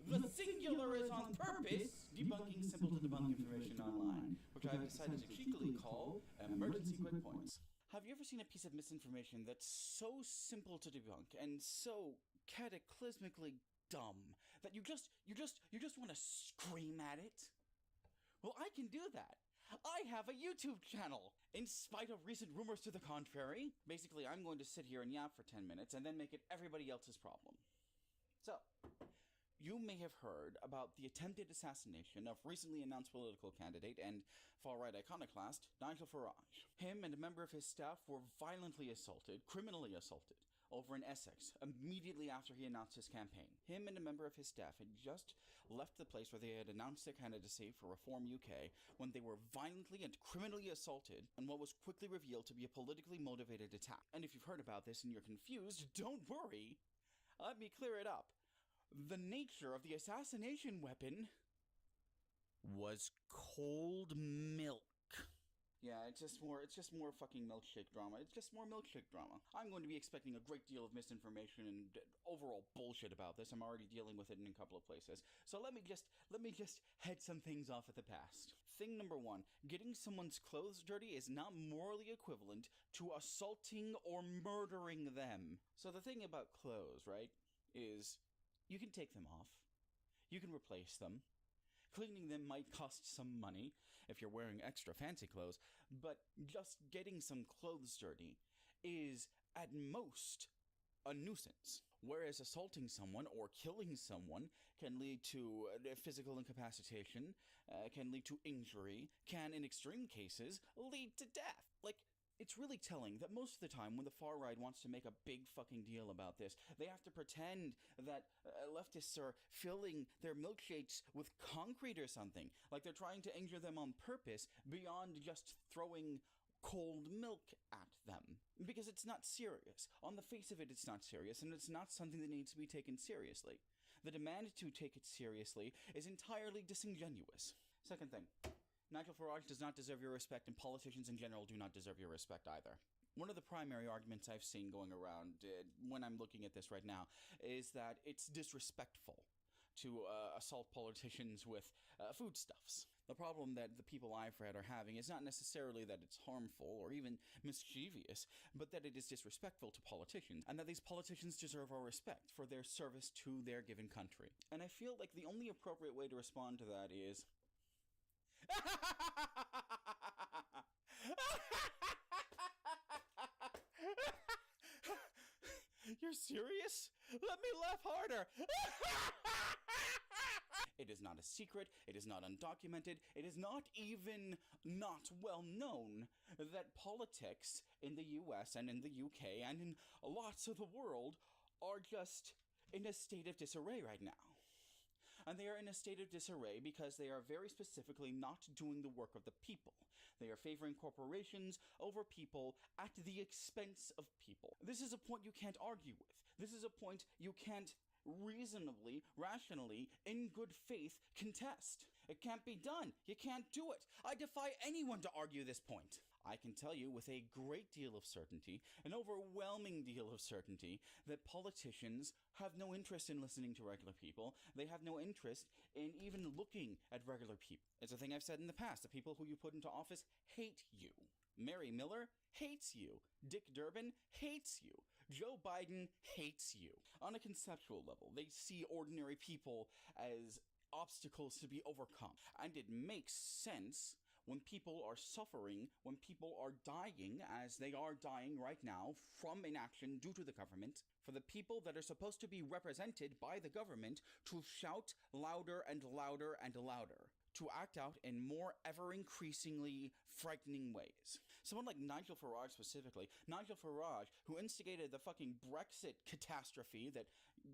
The singular is on purpose, debunking simple to debunk information online, which I have decided to cheekily call emergency quick points. Have you ever seen a piece of misinformation that's so simple to debunk and so cataclysmically dumb that you just want to scream at it? Well, I can do that. I have a YouTube channel. In spite of recent rumors to the contrary, basically I'm going to sit here and yap for 10 minutes and then make it everybody else's problem. So, you may have heard about the attempted assassination of recently announced political candidate and far-right iconoclast Nigel Farage. Him and a member of his staff were violently assaulted, criminally assaulted, over in Essex immediately after he announced his campaign. Him and a member of his staff had just left the place where they had announced their candidacy for Reform UK when they were violently and criminally assaulted in what was quickly revealed to be a politically motivated attack. And if you've heard about this and you're confused, don't worry. Let me clear it up. The nature of the assassination weapon was cold milk. Yeah, it's just more fucking milkshake drama. It's just more milkshake drama. I'm going to be expecting a great deal of misinformation and overall bullshit about this. I'm already dealing with it in a couple of places. So let me just head some things off at the past. Thing number one, getting someone's clothes dirty is not morally equivalent to assaulting or murdering them. So the thing about clothes, right, is you can take them off. You can replace them. Cleaning them might cost some money if you're wearing extra fancy clothes, but just getting some clothes dirty is, at most, a nuisance. Whereas assaulting someone or killing someone can lead to physical incapacitation, can lead to injury, can, in extreme cases, lead to death. Like, it's really telling that most of the time when the far right wants to make a big fucking deal about this, they have to pretend that leftists are filling their milkshakes with concrete or something, like they're trying to injure them on purpose beyond just throwing cold milk at them. Because it's not serious. On the face of it, it's not serious, and it's not something that needs to be taken seriously. The demand to take it seriously is entirely disingenuous. Second thing. Nigel Farage does not deserve your respect, and politicians in general do not deserve your respect either. One of the primary arguments I've seen going around when I'm looking at this right now is that it's disrespectful to assault politicians with foodstuffs. The problem that the people I've read are having is not necessarily that it's harmful or even mischievous, but that it is disrespectful to politicians, and that these politicians deserve our respect for their service to their given country. And I feel like the only appropriate way to respond to that is... You're serious? Let me laugh harder. It is not a secret, it is not undocumented, it is not even not well known that politics in the US and in the UK and in lots of the world are just in a state of disarray right now. And they are in a state of disarray because they are very specifically not doing the work of the people. They are favoring corporations over people at the expense of people. This is a point you can't argue with. This is a point you can't reasonably, rationally, in good faith, contest. It can't be done. You can't do it. I defy anyone to argue this point. I can tell you with a great deal of certainty, an overwhelming deal of certainty, that politicians have no interest in listening to regular people. They have no interest in even looking at regular people. It's a thing I've said in the past. The people who you put into office hate you. Mary Miller hates you. Dick Durbin hates you. Joe Biden hates you. On a conceptual level, they see ordinary people as obstacles to be overcome. And it makes sense when people are suffering, when people are dying, as they are dying right now from inaction due to the government, for the people that are supposed to be represented by the government to shout louder and louder and louder, to act out in more ever increasingly frightening ways. Someone like Nigel Farage specifically, Nigel Farage, who instigated the fucking Brexit catastrophe that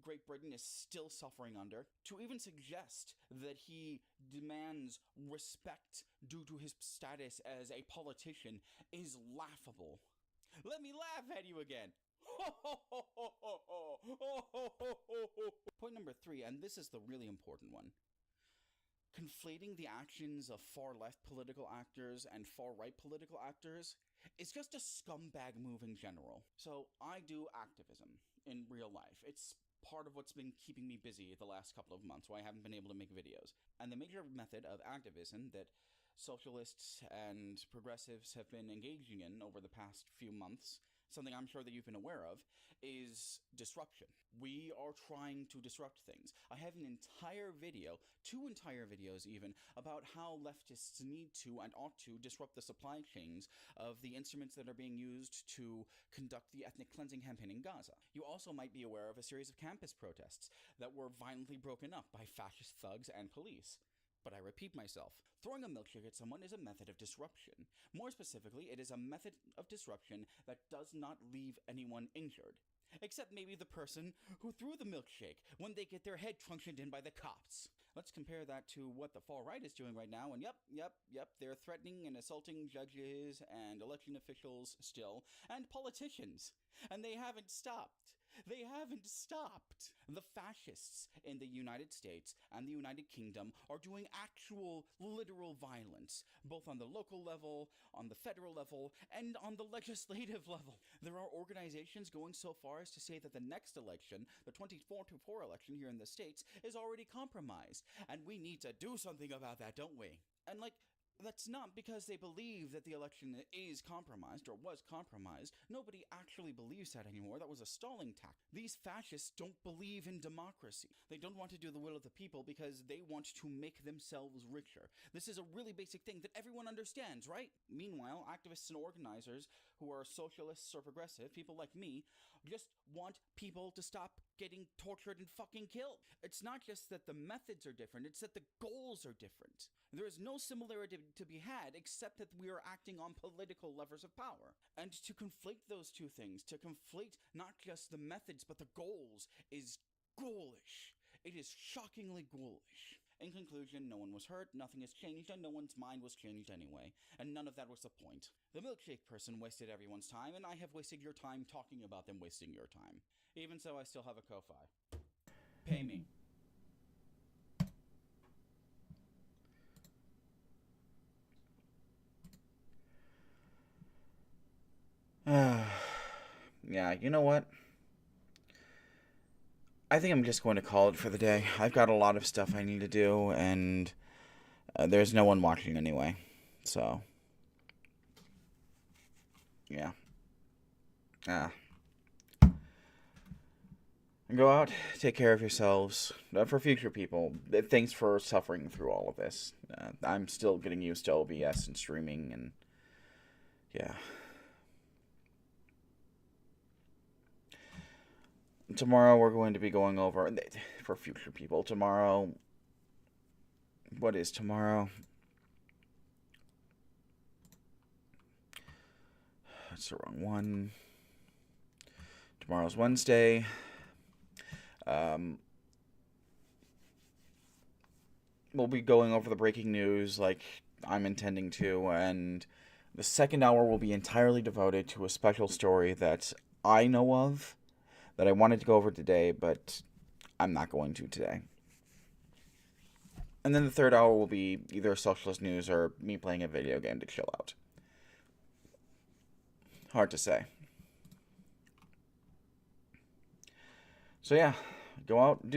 Great Britain is still suffering under, to even suggest that he demands respect due to his status as a politician is laughable. Let me laugh at you again. Point number 3, and this is the really important one. Conflating the actions of far-left political actors and far-right political actors is just a scumbag move in general. So I do activism in real life. It's part of what's been keeping me busy the last couple of months, why I haven't been able to make videos. And the major method of activism that socialists and progressives have been engaging in over the past few months, something I'm sure that you've been aware of, is disruption. We are trying to disrupt things. I have an entire video, 2 entire videos even, about how leftists need to and ought to disrupt the supply chains of the instruments that are being used to conduct the ethnic cleansing campaign in Gaza. You also might be aware of a series of campus protests that were violently broken up by fascist thugs and police. But I repeat myself, throwing a milkshake at someone is a method of disruption. More specifically, it is a method of disruption that does not leave anyone injured. Except maybe the person who threw the milkshake when they get their head truncheoned in by the cops. Let's compare that to what the far right is doing right now, and yep, they're threatening and assaulting judges and election officials still, and politicians. And they haven't stopped. They haven't stopped. The fascists in the United States and the United Kingdom are doing actual, literal violence, both on the local level, on the federal level, and on the legislative level. There are organizations going so far as to say that the next election, the 2024 election here in the States, is already compromised. And we need to do something about that, don't we? And that's not because they believe that the election is compromised or was compromised. Nobody actually believes that anymore. That was a stalling tactic. These fascists don't believe in democracy. They don't want to do the will of the people because they want to make themselves richer. This is a really basic thing that everyone understands, right? Meanwhile, activists and organizers who are socialists or progressive, people like me, just want people to stop getting tortured and fucking killed. It's not just that the methods are different, it's that the goals are different. There is no similarity to be had except that we are acting on political levers of power. And to conflate those two things, to conflate not just the methods but the goals, is ghoulish. It is shockingly ghoulish. In conclusion, no one was hurt, nothing has changed, and no one's mind was changed anyway. And none of that was the point. The milkshake person wasted everyone's time, and I have wasted your time talking about them wasting your time. Even so, I still have a Ko-Fi. Pay me. Yeah, you know what? I think I'm just going to call it for the day. I've got a lot of stuff I need to do, and there's no one watching anyway. So, yeah. Go out, take care of yourselves. For future people, thanks for suffering through all of this. I'm still getting used to OBS and streaming, and yeah. Tomorrow we're going to be going over, for future people, tomorrow, what is tomorrow? That's the wrong one. Tomorrow's Wednesday. we'll be going over the breaking news like I'm intending to, and the second hour will be entirely devoted to a special story that I know of that I wanted to go over today, but I'm not going to today. And then the third hour will be either socialist news or me playing a video game to chill out. Hard to say. So yeah, go out, do